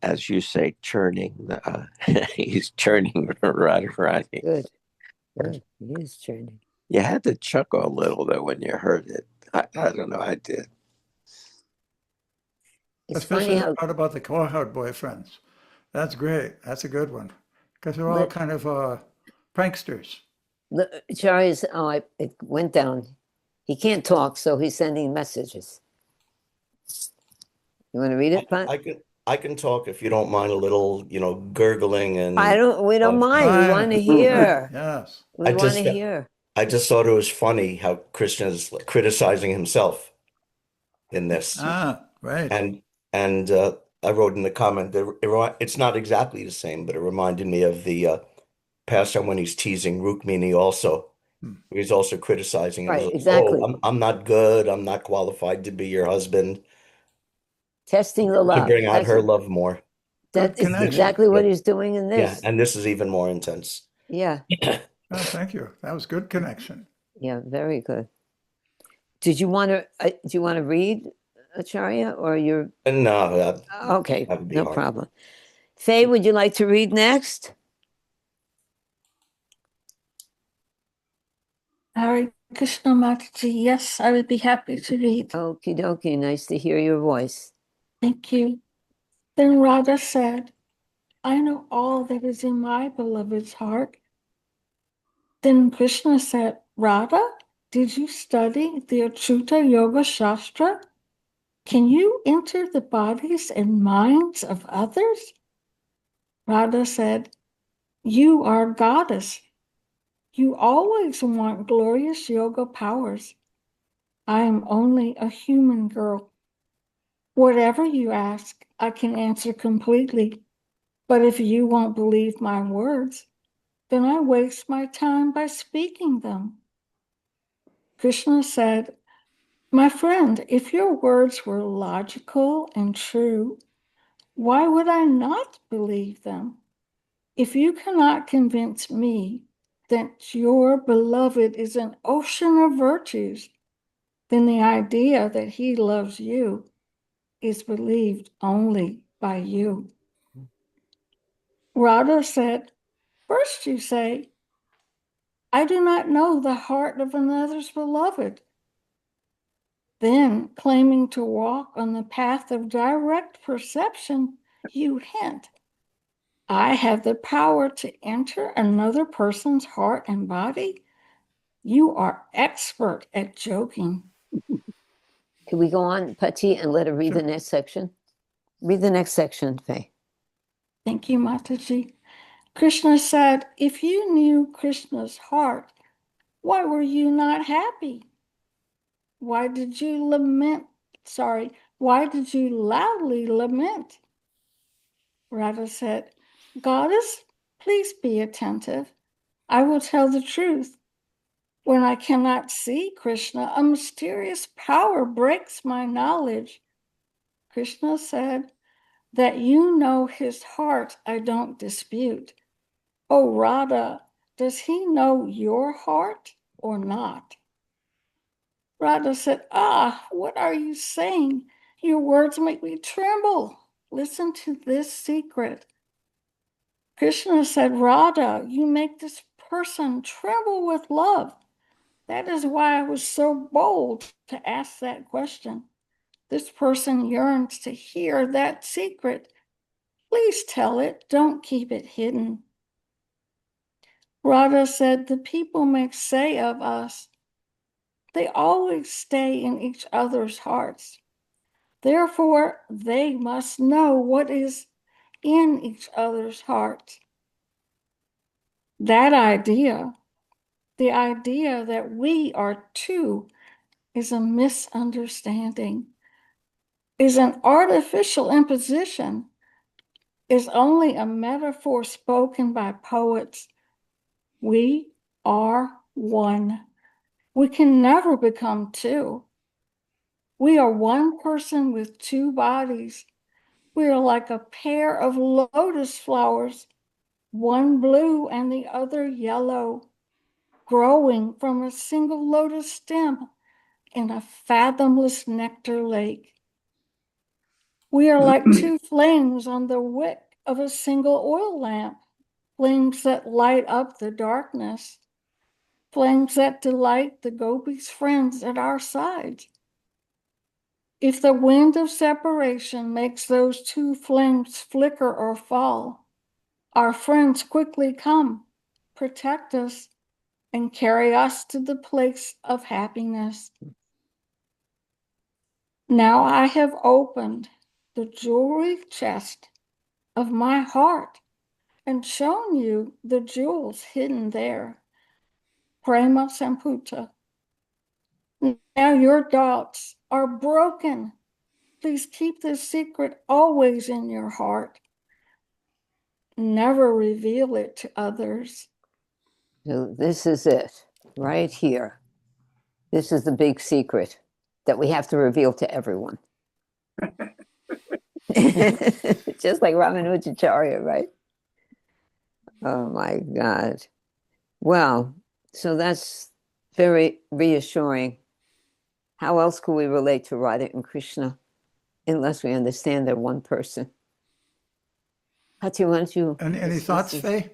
As you say, churning. He's churning right. Good. Good. He is churning. You had to chuckle a little, though, when you heard it. I don't know, I did. It's Especially funny the how part about the cowherd boyfriends. That's great. That's a good one. Because they're all But- kind of pranksters. Charlie's, it went down. He can't talk, so he's sending messages. You want to read it, Pat? I can talk if you don't mind a little, gurgling and We don't mind. We Fine. want to hear. Yes. We I want just- to hear. I just thought it was funny how Krishna is criticizing himself in this. Right. And I wrote in the comment that it's not exactly the same, but it reminded me of the pastime when he's teasing Rukmini also. He's also criticizing him. Right, He's like, exactly. Oh, I'm not good. I'm not qualified to be your husband. Testing the To love. bring out That's- her love more. That Good is connection. exactly what he's doing in Yeah, this. and this is even more intense. Yeah. Oh, thank you. That was good connection. Yeah, very good. Did you want to? Do you want to read, Acharya, or you're And no, okay? that would be No hard. problem. Faye, would you like to read next? Hare Krishna Mataji, yes, I would be happy to read. Okie dokie. Nice to hear your voice. Thank you. Then Radha said, I know all that is in my beloved's heart. Then Krishna said, Radha, did you study the Achyuta Yoga Shastra? Can you enter the bodies and minds of others? Radha said, You are a goddess. You always want glorious yoga powers. I am only a human girl. Whatever you ask, I can answer completely. But if you won't believe my words, then I waste my time by speaking them. Krishna said, my friend, if your words were logical and true, why would I not believe them? If you cannot convince me that your beloved is an ocean of virtues, then the idea that he loves you is believed only by you. Radha said, first you say, I do not know the heart of another's beloved. Then, claiming to walk on the path of direct perception, you hint, I have the power to enter another person's heart and body. You are expert at joking. Can we go on, Pati, and let her read the next section? Read the next section, Faye. Thank you, Mataji. Krishna said, if you knew Krishna's heart, why were you not happy? Why did you lament? Why did you loudly lament? Radha said, Goddess, please be attentive. I will tell the truth. When I cannot see Krishna, a mysterious power breaks my knowledge. Krishna said, that you know his heart, I don't dispute. Oh, Radha, does he know your heart or not? Radha said, what are you saying? Your words make me tremble. Listen to this secret. Krishna said, Radha, you make this person tremble with love. That is why I was so bold to ask that question. This person yearns to hear that secret. Please tell it, don't keep it hidden. Radha said, the people may say of us, they always stay in each other's hearts. Therefore, they must know what is in each other's hearts. That idea, the idea that we are two, is a misunderstanding, is an artificial imposition, is only a metaphor spoken by poets. We are one. We can never become two. We are one person with two bodies. We are like a pair of lotus flowers, one blue and the other yellow, growing from a single lotus stem in a fathomless nectar lake. We are like two flames on the wick of a single oil lamp, flames that light up the darkness, flames that delight the gopis' friends at our sides. If the wind of separation makes those two flames flicker or fall, our friends quickly come, protect us, and carry us to the place of happiness. Now I have opened the jewelry chest of my heart and shown you the jewels hidden there. Prema Samputa. Now your doubts are broken. Please keep this secret always in your heart. Never reveal it to others. So this is it, right here. This is the big secret that we have to reveal to everyone. Just like Ramanujacharya, right? Oh my God. Well, so that's very reassuring. How else could we relate to Radha and Krishna unless we understand they're one person? Pati, why don't you? Any thoughts, Faye?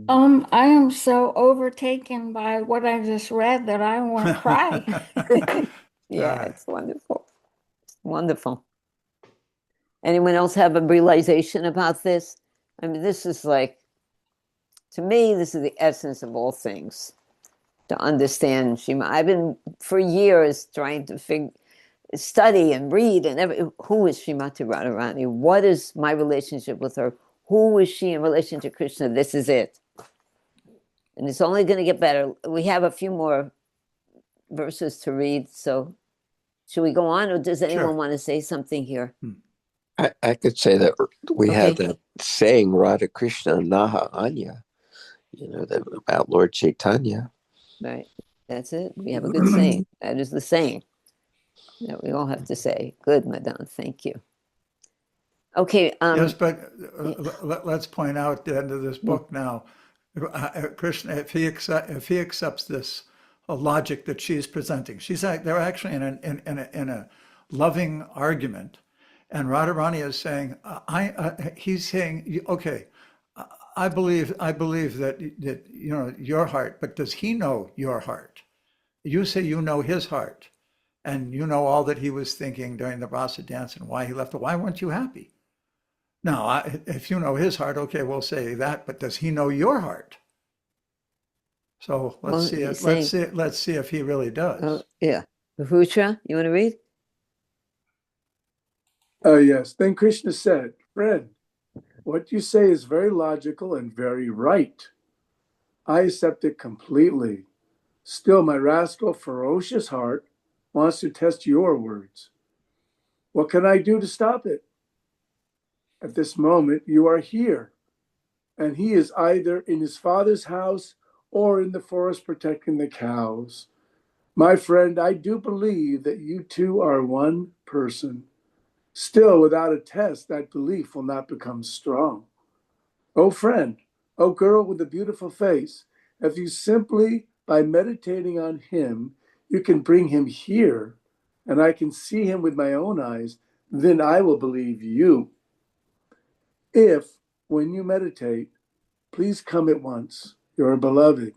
I am so overtaken by what I just read that I want to cry. Yeah, it's wonderful. Wonderful. Anyone else have a realization about this? I mean, this is like, to me, this is the essence of all things. To understand Shima. I've been for years trying to study and read and who is Srimati Radharani? What is my relationship with her? Who is she in relation to Krishna? This is it. And it's only going to get better. We have a few more verses to read. So should we go on, or does anyone Sure. want to say something here? I could say that we have Okay. that saying Radha Krishna Naha Anya, that about Lord Chaitanya. Right. That's it. We have a good saying. That is the saying that we all have to say. Good, Madame. Thank you. Okay. Yes, but let's point out the end of this book now. Krishna, if he accepts this logic that she's presenting, they're actually in a loving argument, and Radharani is saying, he's saying, okay, I believe that your heart, but does he know your heart? You say you know his heart, and you know all that he was thinking during the rasa dance and why he left. Why weren't you happy? Now, if you know his heart, okay, we'll say that, but does he know your heart? So let's see if he really does. Yeah. Rucha, you want to read? Yes. Then Krishna said, friend, what you say is very logical and very right. I accept it completely. Still, my rascal, ferocious heart wants to test your words. What can I do to stop it? At this moment, you are here, and he is either in his father's house or in the forest protecting the cows. My friend, I do believe that you two are one person. Still, without a test, that belief will not become strong. Oh, friend, oh, girl with the beautiful face, if you simply, by meditating on him, you can bring him here, and I can see him with my own eyes, then I will believe you. If, when you meditate, please come at once, your beloved,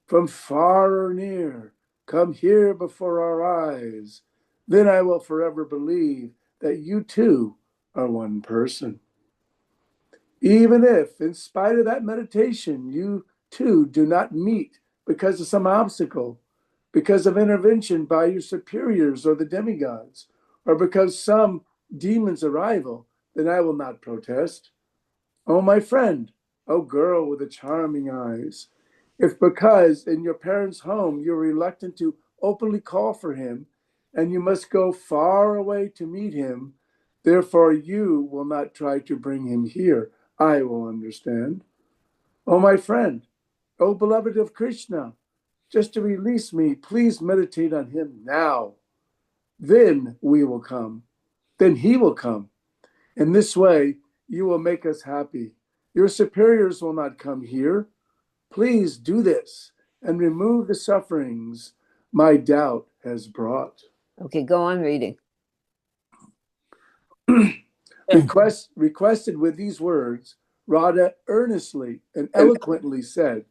from far or near, come here before our eyes, then I will forever believe that you two are one person. Even if, in spite of that meditation, you two do not meet because of some obstacle, because of intervention by your superiors or the demigods, or because some demon's arrival, then I will not protest. Oh, my friend, oh, girl with the charming eyes, if because in your parents' home you're reluctant to openly call for him, and you must go far away to meet him, therefore you will not try to bring him here, I will understand. Oh, my friend, oh, beloved of Krishna, just to release me, please meditate on him now. Then we will come. Then he will come. In this way, you will make us happy. Your superiors will not come here. Please do this and remove the sufferings my doubt has brought. Okay, go on reading. Requested with these words, Radha earnestly and eloquently said,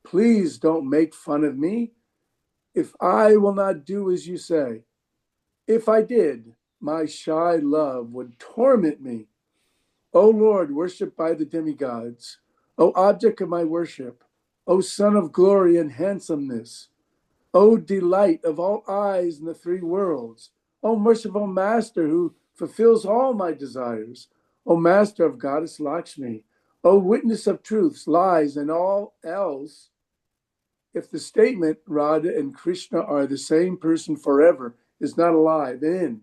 please don't make fun of me if I will not do as you say. If I did, my shy love would torment me. O Lord, worshipped by the demigods, O object of my worship, O Son of glory and handsomeness, O delight of all eyes in the three worlds, O merciful Master who fulfills all my desires, O Master of Goddess Lakshmi, O witness of truths, lies, and all else. If the statement Radha and Krishna are the same person forever is not a lie, then,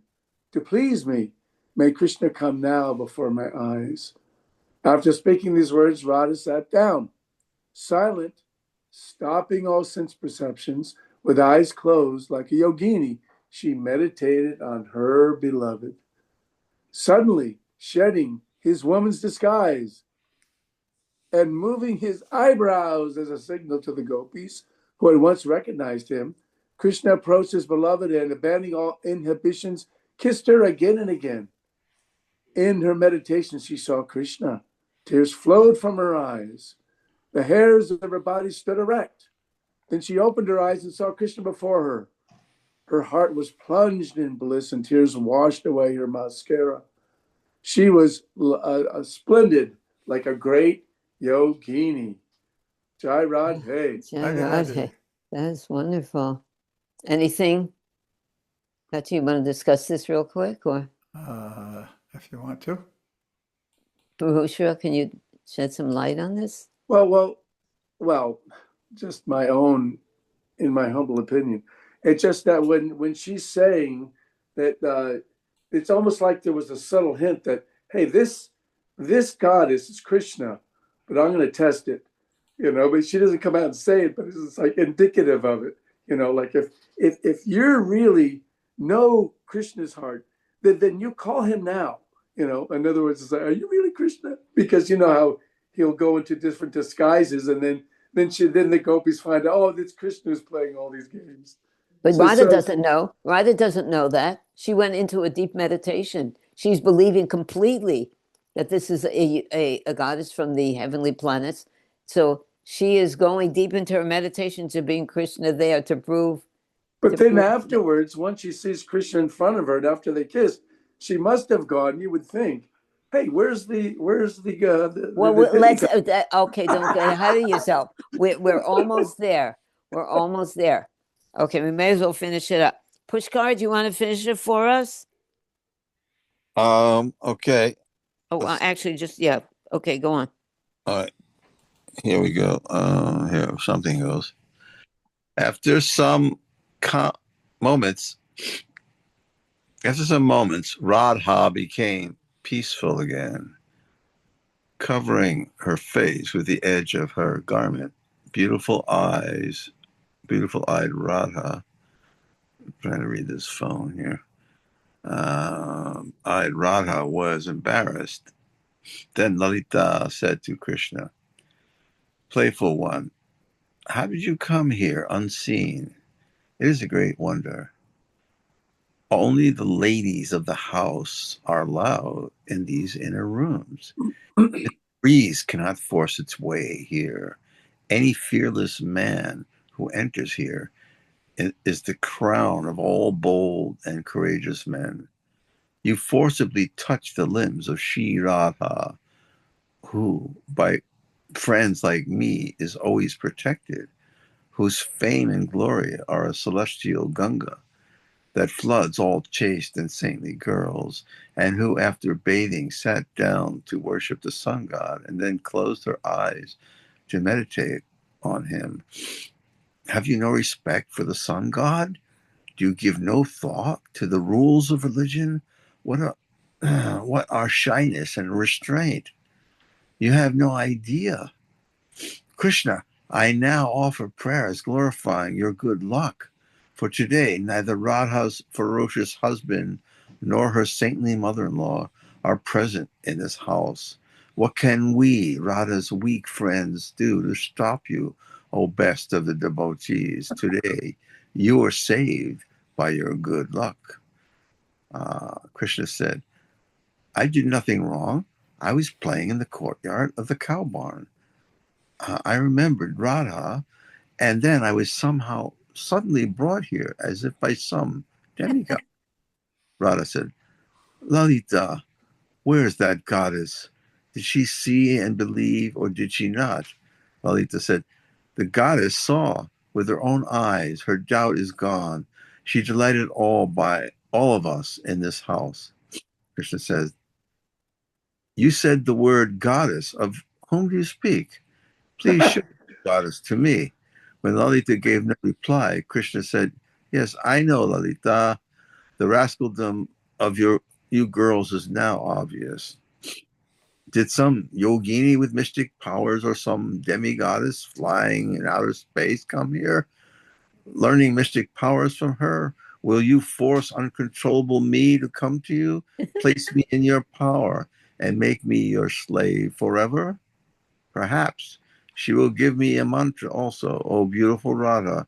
to please me, may Krishna come now before my eyes. After speaking these words, Radha sat down, silent, stopping all sense perceptions, with eyes closed like a yogini. She meditated on her beloved. Suddenly, shedding his woman's disguise and moving his eyebrows as a signal to the gopis, who had once recognized him, Krishna approached his beloved and, abandoning all inhibitions, kissed her again and again. In her meditation, she saw Krishna. Tears flowed from her eyes. The hairs of her body stood erect. Then she opened her eyes and saw Krishna before her. Her heart was plunged in bliss, and tears washed away her mascara. She was splendid, like a great yogini. Jai Radhe. Jai Radhe. That's wonderful. Anything that you want to discuss this real quick, or If you want to. Purushra, can you shed some light on this? Well, just my own, in my humble opinion. It's just that when she's saying that, it's almost like there was a subtle hint that, hey, this goddess is Krishna, but I'm going to test it, But she doesn't come out and say it, but it's like indicative of it, Like if you're really know Krishna's heart, then you call him now, In other words, it's like, are you really Krishna? Because you know how he'll go into different disguises, and then the gopis find out, oh, it's Krishna who's playing all these games. But So, Radha so doesn't know. Radha doesn't know that. She went into a deep meditation. She's believing completely that this is a goddess from the heavenly planets. So she is going deep into her meditation to bring Krishna there to prove. but then afterwards, once she sees Krishna in front of her, and after they kiss, she must have gone. You would think, hey, where's the Well, the let's. demigod? Okay, don't get ahead of yourself. We're almost there. We're almost there. Okay, we may as well finish it up. Pushkar, do you want to finish it for us? Okay. Oh, actually, yeah. Okay, go on. All right. Here we go. Here something goes. After some moments, Radha became peaceful again, covering her face with the edge of her garment. Beautiful eyed Radha. I'm trying to read this phone here. Eyed Radha was embarrassed. Then Lalita said to Krishna, "Playful one, how did you come here unseen? It is a great wonder. Only the ladies of the house are allowed in these inner rooms. The breeze cannot force its way here. Any fearless man who enters here is the crown of all bold and courageous men. You forcibly touch the limbs of Sri Radha, who, by friends like me, is always protected, whose fame and glory are a celestial Ganga that floods all chaste and saintly girls, and who, after bathing, sat down to worship the sun god and then closed her eyes to meditate on him. Have you no respect for the sun god? Do you give no thought to the rules of religion? What are shyness and restraint? You have no idea. Krishna, I now offer prayers glorifying your good luck. For today, neither Radha's ferocious husband nor her saintly mother-in-law are present in this house. What can we, Radha's weak friends, do to stop you, O best of the devotees? Today, you are saved by your good luck. Krishna said, I did nothing wrong. I was playing in the courtyard of the cow barn. I remembered Radha, and then I was somehow suddenly brought here as if by some demigod. Radha said, Lalita, where is that goddess? Did she see and believe, or did she not? Lalita said, the goddess saw with her own eyes. Her doubt is gone. She delighted all of us in this house. Krishna says, you said the word goddess. Of whom do you speak? Please show the goddess to me. When Lalita gave no reply, Krishna said, yes, I know, Lalita. The rascaldom of you girls is now obvious. Did some yogini with mystic powers or some demigoddess flying in outer space come here? Learning mystic powers from her? Will you force uncontrollable me to come to you? Place me in your power and make me your slave forever? Perhaps she will give me a mantra also. Oh, beautiful Radha,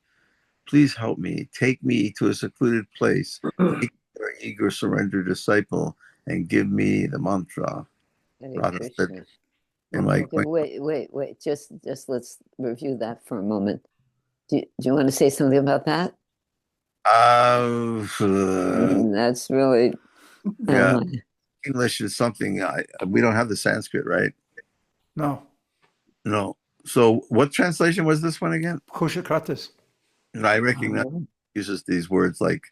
please help me. Take me to a secluded place. Take your eager, surrendered disciple and give me the mantra. Hare Radha said, Krishna. am I Okay, wait. Just let's review that for a moment. Do you want to say something about that? That's really. Yeah, English is something we don't have the Sanskrit, right? No, No. So what translation was this one again? Kushakratas. And I recognize uses these words like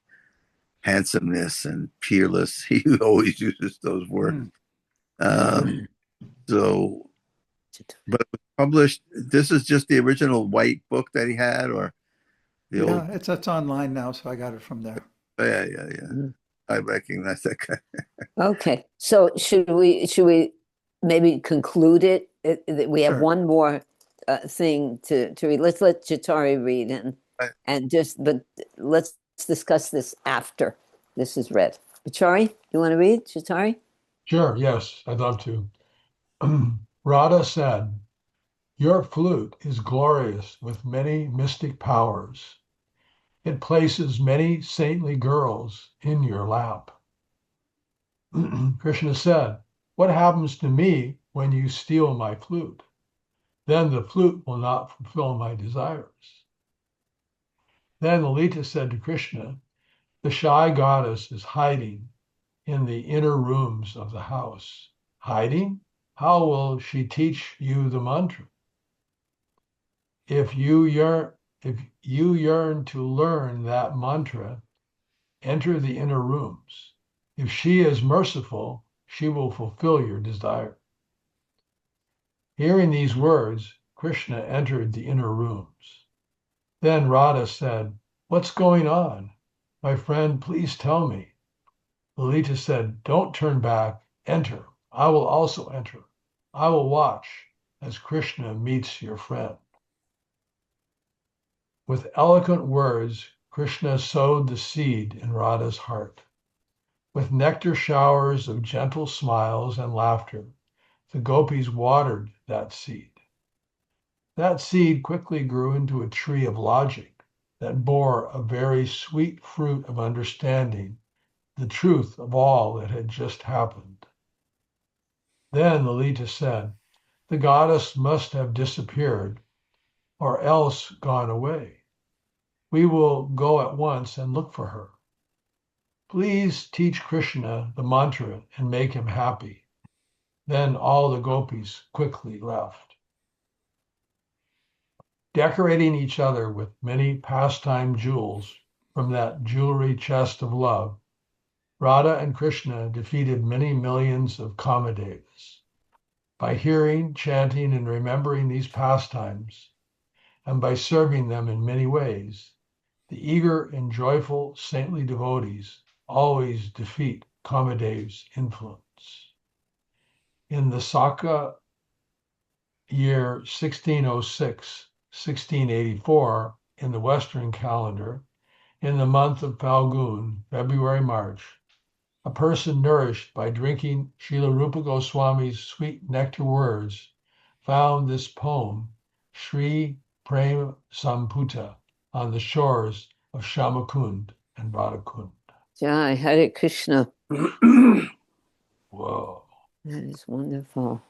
handsomeness and peerless. He always uses those words. So, but Published. This is just the original white book that he had, or the old. Yeah, it's online now, so I got it from there. Oh, yeah. Mm. I recognize that guy. Okay, so should we maybe conclude it? We have Sure. one more thing to read. Let's let Jatari read Right. but let's discuss this after this is read. Jatari, you want to read, Jatari? Sure, yes, I'd love to. Radha said, "Your flute is glorious with many mystic powers. It places many saintly girls in your lap." Krishna said, "What happens to me when you steal my flute? Then the flute will not fulfill my desires." Then Lalita said to Krishna, "The shy goddess is hiding in the inner rooms of the house." "Hiding? How will she teach you the mantra? If you yearn to learn that mantra, enter the inner rooms. If she is merciful, she will fulfill your desire." Hearing these words, Krishna entered the inner rooms. Then Radha said, "What's going on? My friend, please tell me." Lalita said, "Don't turn back, enter. I will also enter. I will watch as Krishna meets your friend." With eloquent words, Krishna sowed the seed in Radha's heart. With nectar showers of gentle smiles and laughter, the gopis watered that seed. That seed quickly grew into a tree of logic that bore a very sweet fruit of understanding the truth of all that had just happened. Then Lalita said, "The goddess must have disappeared or else gone away. We will go at once and look for her. Please teach Krishna the mantra and make him happy." Then all the gopis quickly left. Decorating each other with many pastime jewels from that jewelry chest of love, Radha and Krishna defeated many millions of Kamadevas. By hearing, chanting, and remembering these pastimes, and by serving them in many ways, the eager and joyful saintly devotees always defeat Kamadev's influence. In the Saka year 1606-1684 in the Western calendar, in the month of Falgun, February-March, a person nourished by drinking Srila Rupa Goswami's sweet nectar words found this poem, Sri Prem Samputa, on the shores of Shamakund and Radhakund. Jai, Hare Krishna. Whoa. That is wonderful.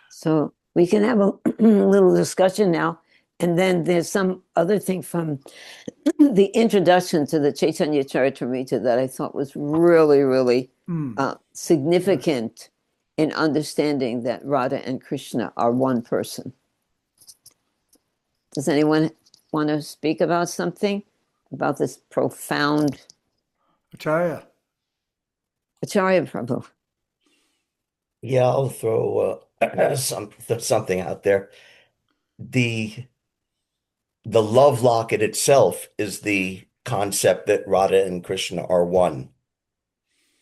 So we can have a little discussion now. And then there's some other thing from the introduction to the Chaitanya Charitamrita that I thought was really, really significant in understanding that Radha and Krishna are one person. Does anyone want to speak about something about this profound? Acharya. Acharya Prabhu. Yeah, I'll throw something out there. The love locket itself is the concept that Radha and Krishna are one.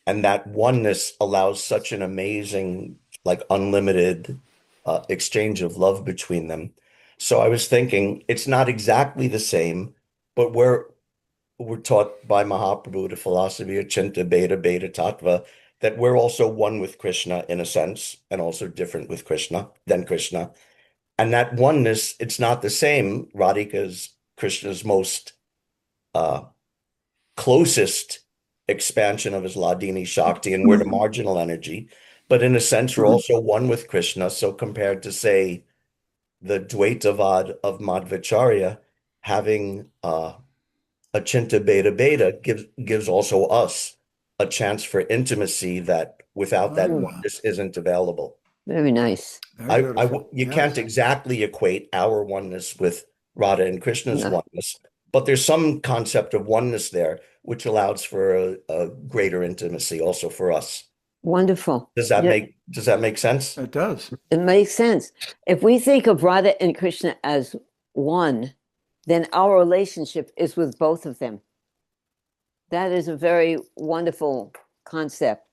And that oneness allows such an amazing, like unlimited exchange of love between them. So I was thinking it's not exactly the same, but we're taught by Mahaprabhu, the philosophy of Chinta Beta Beta Tattva, that we're also one with Krishna in a sense, and also different with Krishna than Krishna. And that oneness, it's not the same. Radhika is Krishna's most closest expansion of his Ladini Shakti, and we're the marginal energy. But in a sense, we're also one with Krishna. So compared to, say, the Dvaitavad of Madhvacharya, having a Chinta Beta Beta gives also us a chance for intimacy that without that oneness isn't available. Very nice. You can't exactly equate our oneness with Radha and Krishna's oneness, but there's some concept of oneness there, which allows for a greater intimacy also for us. Wonderful. Does that Yeah, make sense? It does. it makes sense. If we think of Radha and Krishna as one, then our relationship is with both of them. That is a very wonderful concept.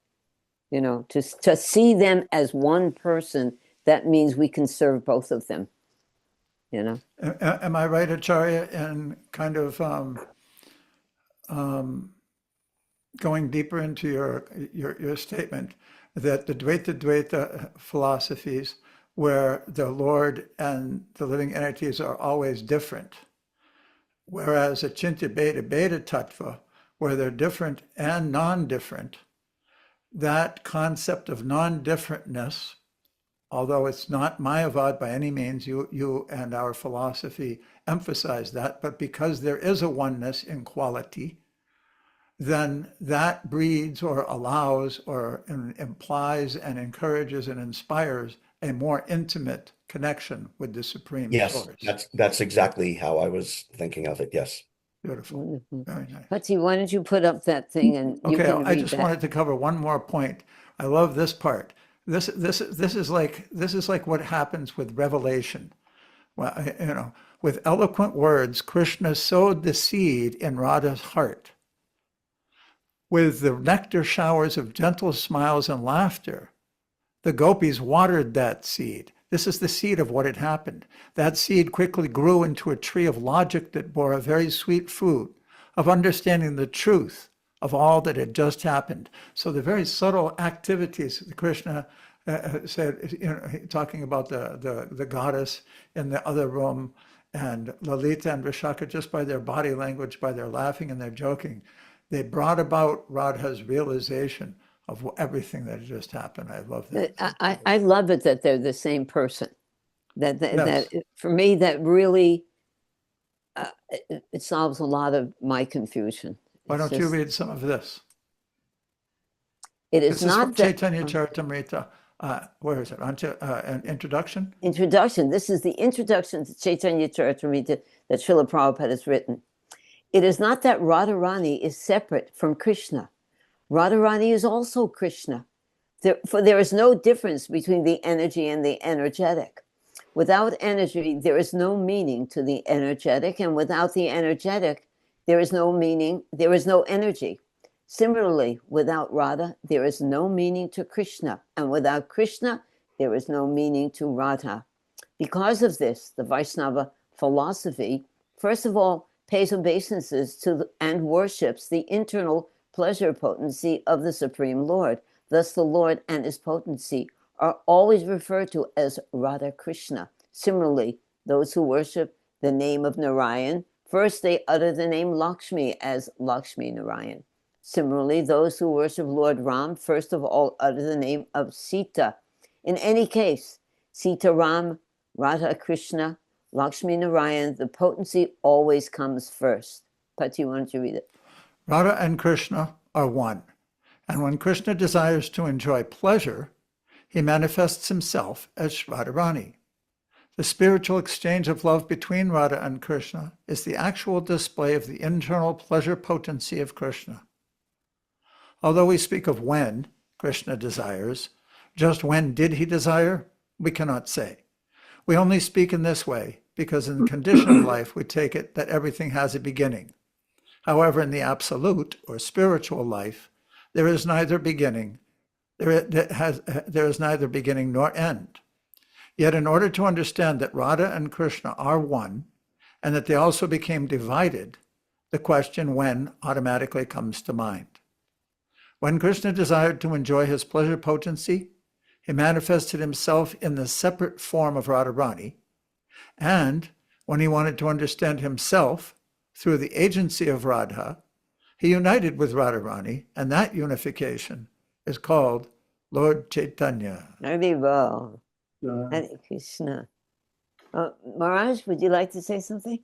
To see them as one person, that means we can serve both of them. Am I right, Acharya, in kind of going deeper into your statement that the Dvaita philosophies, where the Lord and the living entities are always different, whereas Achintya Bheda Tattva, where they're different and non-different, that concept of non-differentness, although it's not Mayavad by any means, you and our philosophy emphasize that, but because there is a oneness in quality, then that breeds or allows or implies and encourages and inspires a more intimate connection with the Supreme Yes, Source. that's exactly how I was thinking of it. Yes. Beautiful. Wonderful. Very nice. Patsy, why don't you put up that thing and you Okay, can I read just that. wanted to cover one more point. I love this part. This is like what happens with revelation. Well, with eloquent words, Krishna sowed the seed in Radha's heart. With the nectar showers of gentle smiles and laughter, the gopis watered that seed. This is the seed of what had happened. That seed quickly grew into a tree of logic that bore a very sweet fruit, of understanding the truth of all that had just happened. So the very subtle activities that Krishna said, talking about the goddess in the other room, and Lalita and Vishaka, just by their body language, by their laughing and their joking, they brought about Radha's realization of everything that had just happened. I love that. I love it that they're the same person. Yes. That for me, that really it solves a lot of my confusion. Why It's don't you just- read some of this? It is This is not from that Chaitanya Charitamrita. Where is it? An introduction? introduction. This is the introduction to Chaitanya Charitamrita that Srila Prabhupada has written. It is not that Radharani is separate from Krishna. Radharani is also Krishna. For there is no difference between the energy and the energetic. Without energy, there is no meaning to the energetic, and without the energetic, there is no meaning, there is no energy. Similarly, without Radha, there is no meaning to Krishna, and without Krishna, there is no meaning to Radha. Because of this, the Vaishnava philosophy, first of all, pays obeisances to and worships the internal pleasure potency of the Supreme Lord. Thus, the Lord and his potency are always referred to as Radha Krishna. Similarly, those who worship the name of Narayan, first they utter the name Lakshmi as Lakshmi Narayan. Similarly, those who worship Lord Ram, first of all utter the name of Sita. In any case, Sita Ram, Radha Krishna, Lakshmi Narayan, the potency always comes first. Pati, why don't you read it? Radha and Krishna are one. And when Krishna desires to enjoy pleasure, he manifests himself as Radharani. The spiritual exchange of love between Radha and Krishna is the actual display of the internal pleasure potency of Krishna. Although we speak of when Krishna desires, just when did he desire, we cannot say. We only speak in this way because in the conditioned life we take it that everything has a beginning. However, in the absolute or spiritual life, there is neither beginning, there is neither beginning nor end. Yet in order to understand that Radha and Krishna are one, and that they also became divided, the question when automatically comes to mind. When Krishna desired to enjoy his pleasure potency, he manifested himself in the separate form of Radharani, and when he wanted to understand himself through the agency of Radha, he united with Radharani, and that unification is called Lord Chaitanya. Very well. Uh, Hare Krishna. Maharaj, would you like to say something?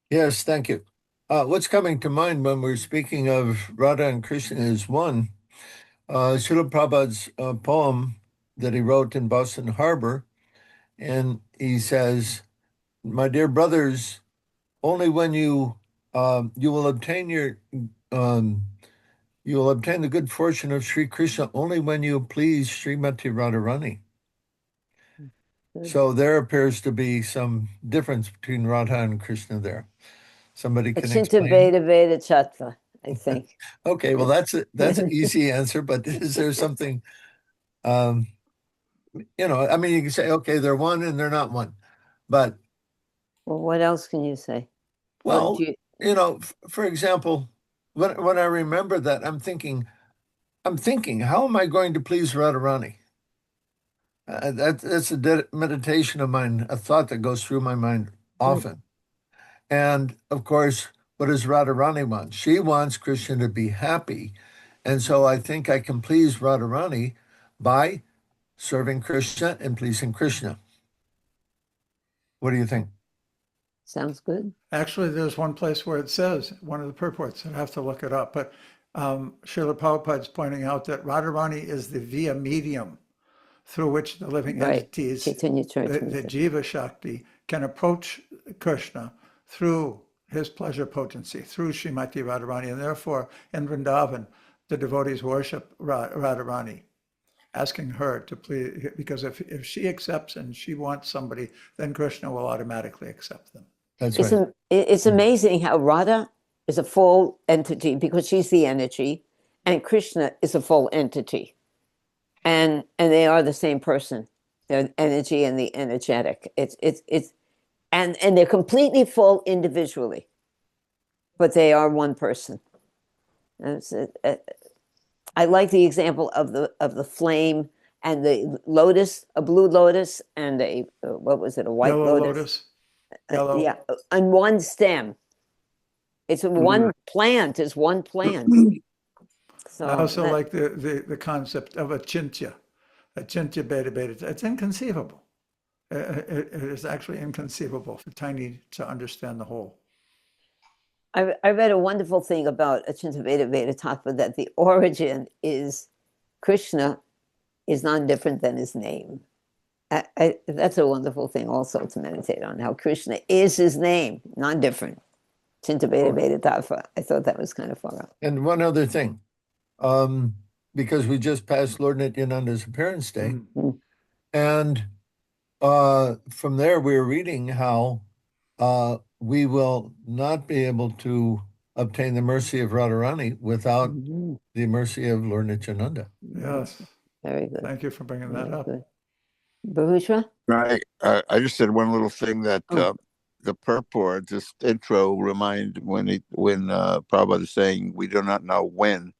Yes, thank you. What's coming to mind when we're speaking of Radha and Krishna as one, Srila Prabhupada's poem that he wrote in Boston Harbor, and he says, "My dear brothers, only when you will obtain your You will obtain the good fortune of Sri Krishna only when you please Srimati Radharani. Good. So there appears to be some difference between Radha and Krishna there. Somebody can Achinta explain. Veda Veda Chattva, I think. Okay, well that's an easy answer, but is there something you know, I mean, you can say, okay, they're one and they're not one. But Well, what else can you say? well, What did you know, for example, when I remember that, I'm thinking, how am I going to please Radharani? That's a meditation of mine, a thought that goes through my mind often. And of course, what does Radharani want? She wants Krishna to be happy. And so I think I can please Radharani by serving Krishna and pleasing Krishna. What do you think? Sounds good. Actually, there's one place where it says, one of the purports, I have to look it up, but Srila Prabhupada's pointing out that Radharani is the via medium through which the living Right. entities, Chaitanya the Charitamrita. Jiva Shakti, can approach Krishna through his pleasure potency, through Srimati Radharani, and therefore in Vrindavan, the devotees worship Radharani, asking her to please, because if she accepts and she wants somebody, then Krishna will automatically accept them. That's It's, right. it's amazing how Radha is a full entity because she's the energy, and Krishna is a full entity. And they are the same person. They're energy and the energetic. And they're completely full individually, but they are one person. And I like the example of the flame and the lotus, a blue lotus, and a what was it, a white Yellow lotus? Yellow. Yeah, and one stem. It's one plant. Is one plant. So I also that- like the concept of achintya beta beta. It's inconceivable. It is actually inconceivable for tiny to understand the whole. I read a wonderful thing about Achinta Veda Veda Tattva, that the origin is Krishna is not different than his name. That's a wonderful thing also to meditate on, how Krishna is his name, not different. Achinta Veda Veda Tattva. I thought that was kind of far out. And one other thing, because we just passed Lord Nityananda's appearance day, and from there we were reading how we will not be able to obtain the mercy of Radharani without the mercy of Lord Nityananda. Yes. Very good. Thank you for bringing that up. Bahushra? Right. I just said one little thing that Oh. the purport, this intro, remind when Prabhupada is saying we do not know when.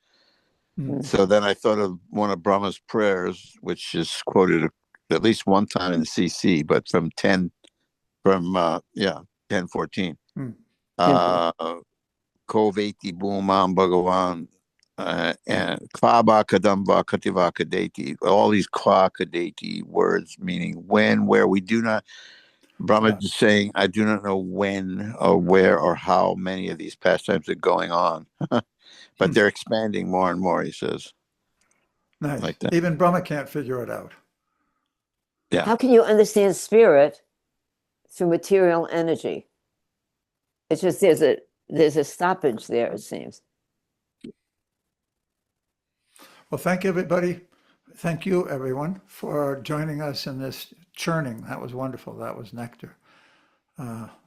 So then I thought of one of Brahma's prayers, which is quoted at least one time in the CC, but from 10:14. Koveti Bhumam Bhagavan and Kvaba Kadamba Kativa Kadeti, all these Kwa Kadeti words meaning when, where. We do not, Brahma is saying, I do not know when or where or how many of these pastimes are going on. But they're expanding more and more, he says. Nice. Like that. Even Brahma can't figure it out. Yeah. How can you understand spirit through material energy? It's just there's a stoppage there, it seems. Well, thank you, everybody. Thank you, everyone, for joining us in this churning. That was wonderful. That was nectar.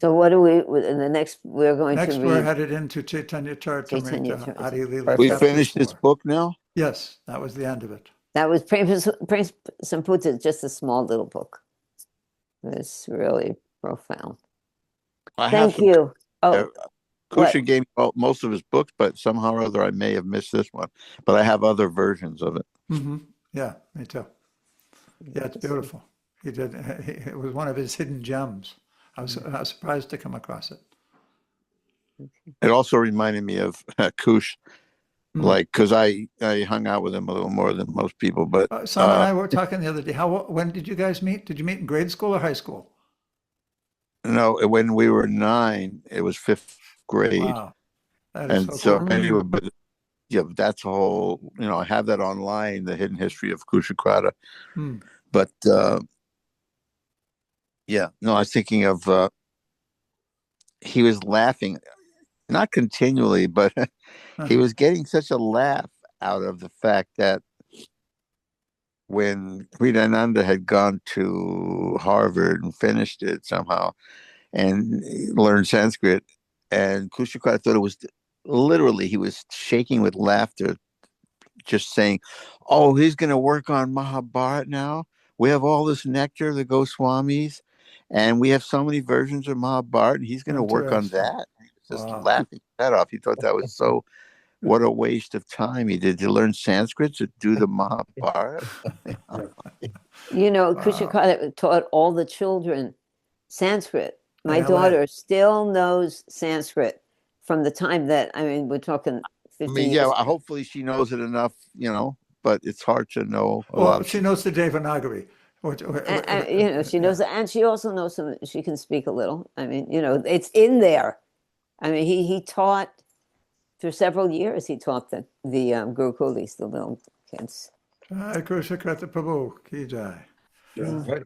So what do we, in the next, we're going Next, to we're read. headed into Chaitanya Chaitanya Charitamrita, Charitamrita. Adi Lila. We chapter finished this 4. book now? Yes, that was the end of it. That was Prema Samputa, just a small little book. It's really profound. Thank you. Oh, Kusha gave me most of his books, but somehow or other I may have missed this one. But I have other versions of it. Yeah, me too. Yeah, it's beautiful. He did. It was one of his hidden gems. I was surprised to come across it. It also reminded me of Kush, like, because I hung out with him a little more than most people. But Sam and I were talking the other day. When did you guys meet? Did you meet in grade school or high school? No, when we were 9, it was 5th grade. Wow, that is And so cool. anyway, but yeah, that's a whole, I have that online, the hidden history of Kushakrata. But yeah, no, I was thinking of, he was laughing. not continually, but he was getting such a laugh out of the fact that when Kriyananda had gone to Harvard and finished it somehow and learned Sanskrit, and Kushakarta thought it was literally, he was shaking with laughter, just saying, "Oh, he's going to work on Mahabharata now. We have all this nectar, the Goswamis, and we have so many versions of Mahabharata, and he's going to work on Interesting. that." He was just Wow. laughing his head off. He thought that was so, what a waste of time. He did to learn Sanskrit to do the Mahabharata. You know, Wow. Kushakarta taught all the children Sanskrit. My In LA. daughter still knows Sanskrit from the time that, I mean, we're talking I 15 mean, years yeah, ago. hopefully she knows it enough, but it's hard to know a Well, lot. she knows the Devanagari. And, you know, she knows, and she also knows some, she can speak a little. I mean, you know, it's in there. I mean, he taught for several years, he taught the Gurukulis, the little kids. Jai Kushakarta Prabhu ki jai. Right.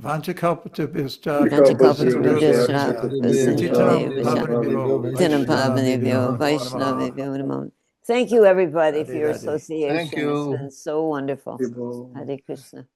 Vanchakalpatubhyascha Vanchakalpatubhyascha, Patitanam Pavanebhyo, Pavanebhyo Dinam Pavanebhyo, Vaishnavebhyo Vaishnavebhyo Namo. Thank you, everybody, for your Radhe Radhe. association. Thank It's you. been so wonderful. People. Hare Krishna.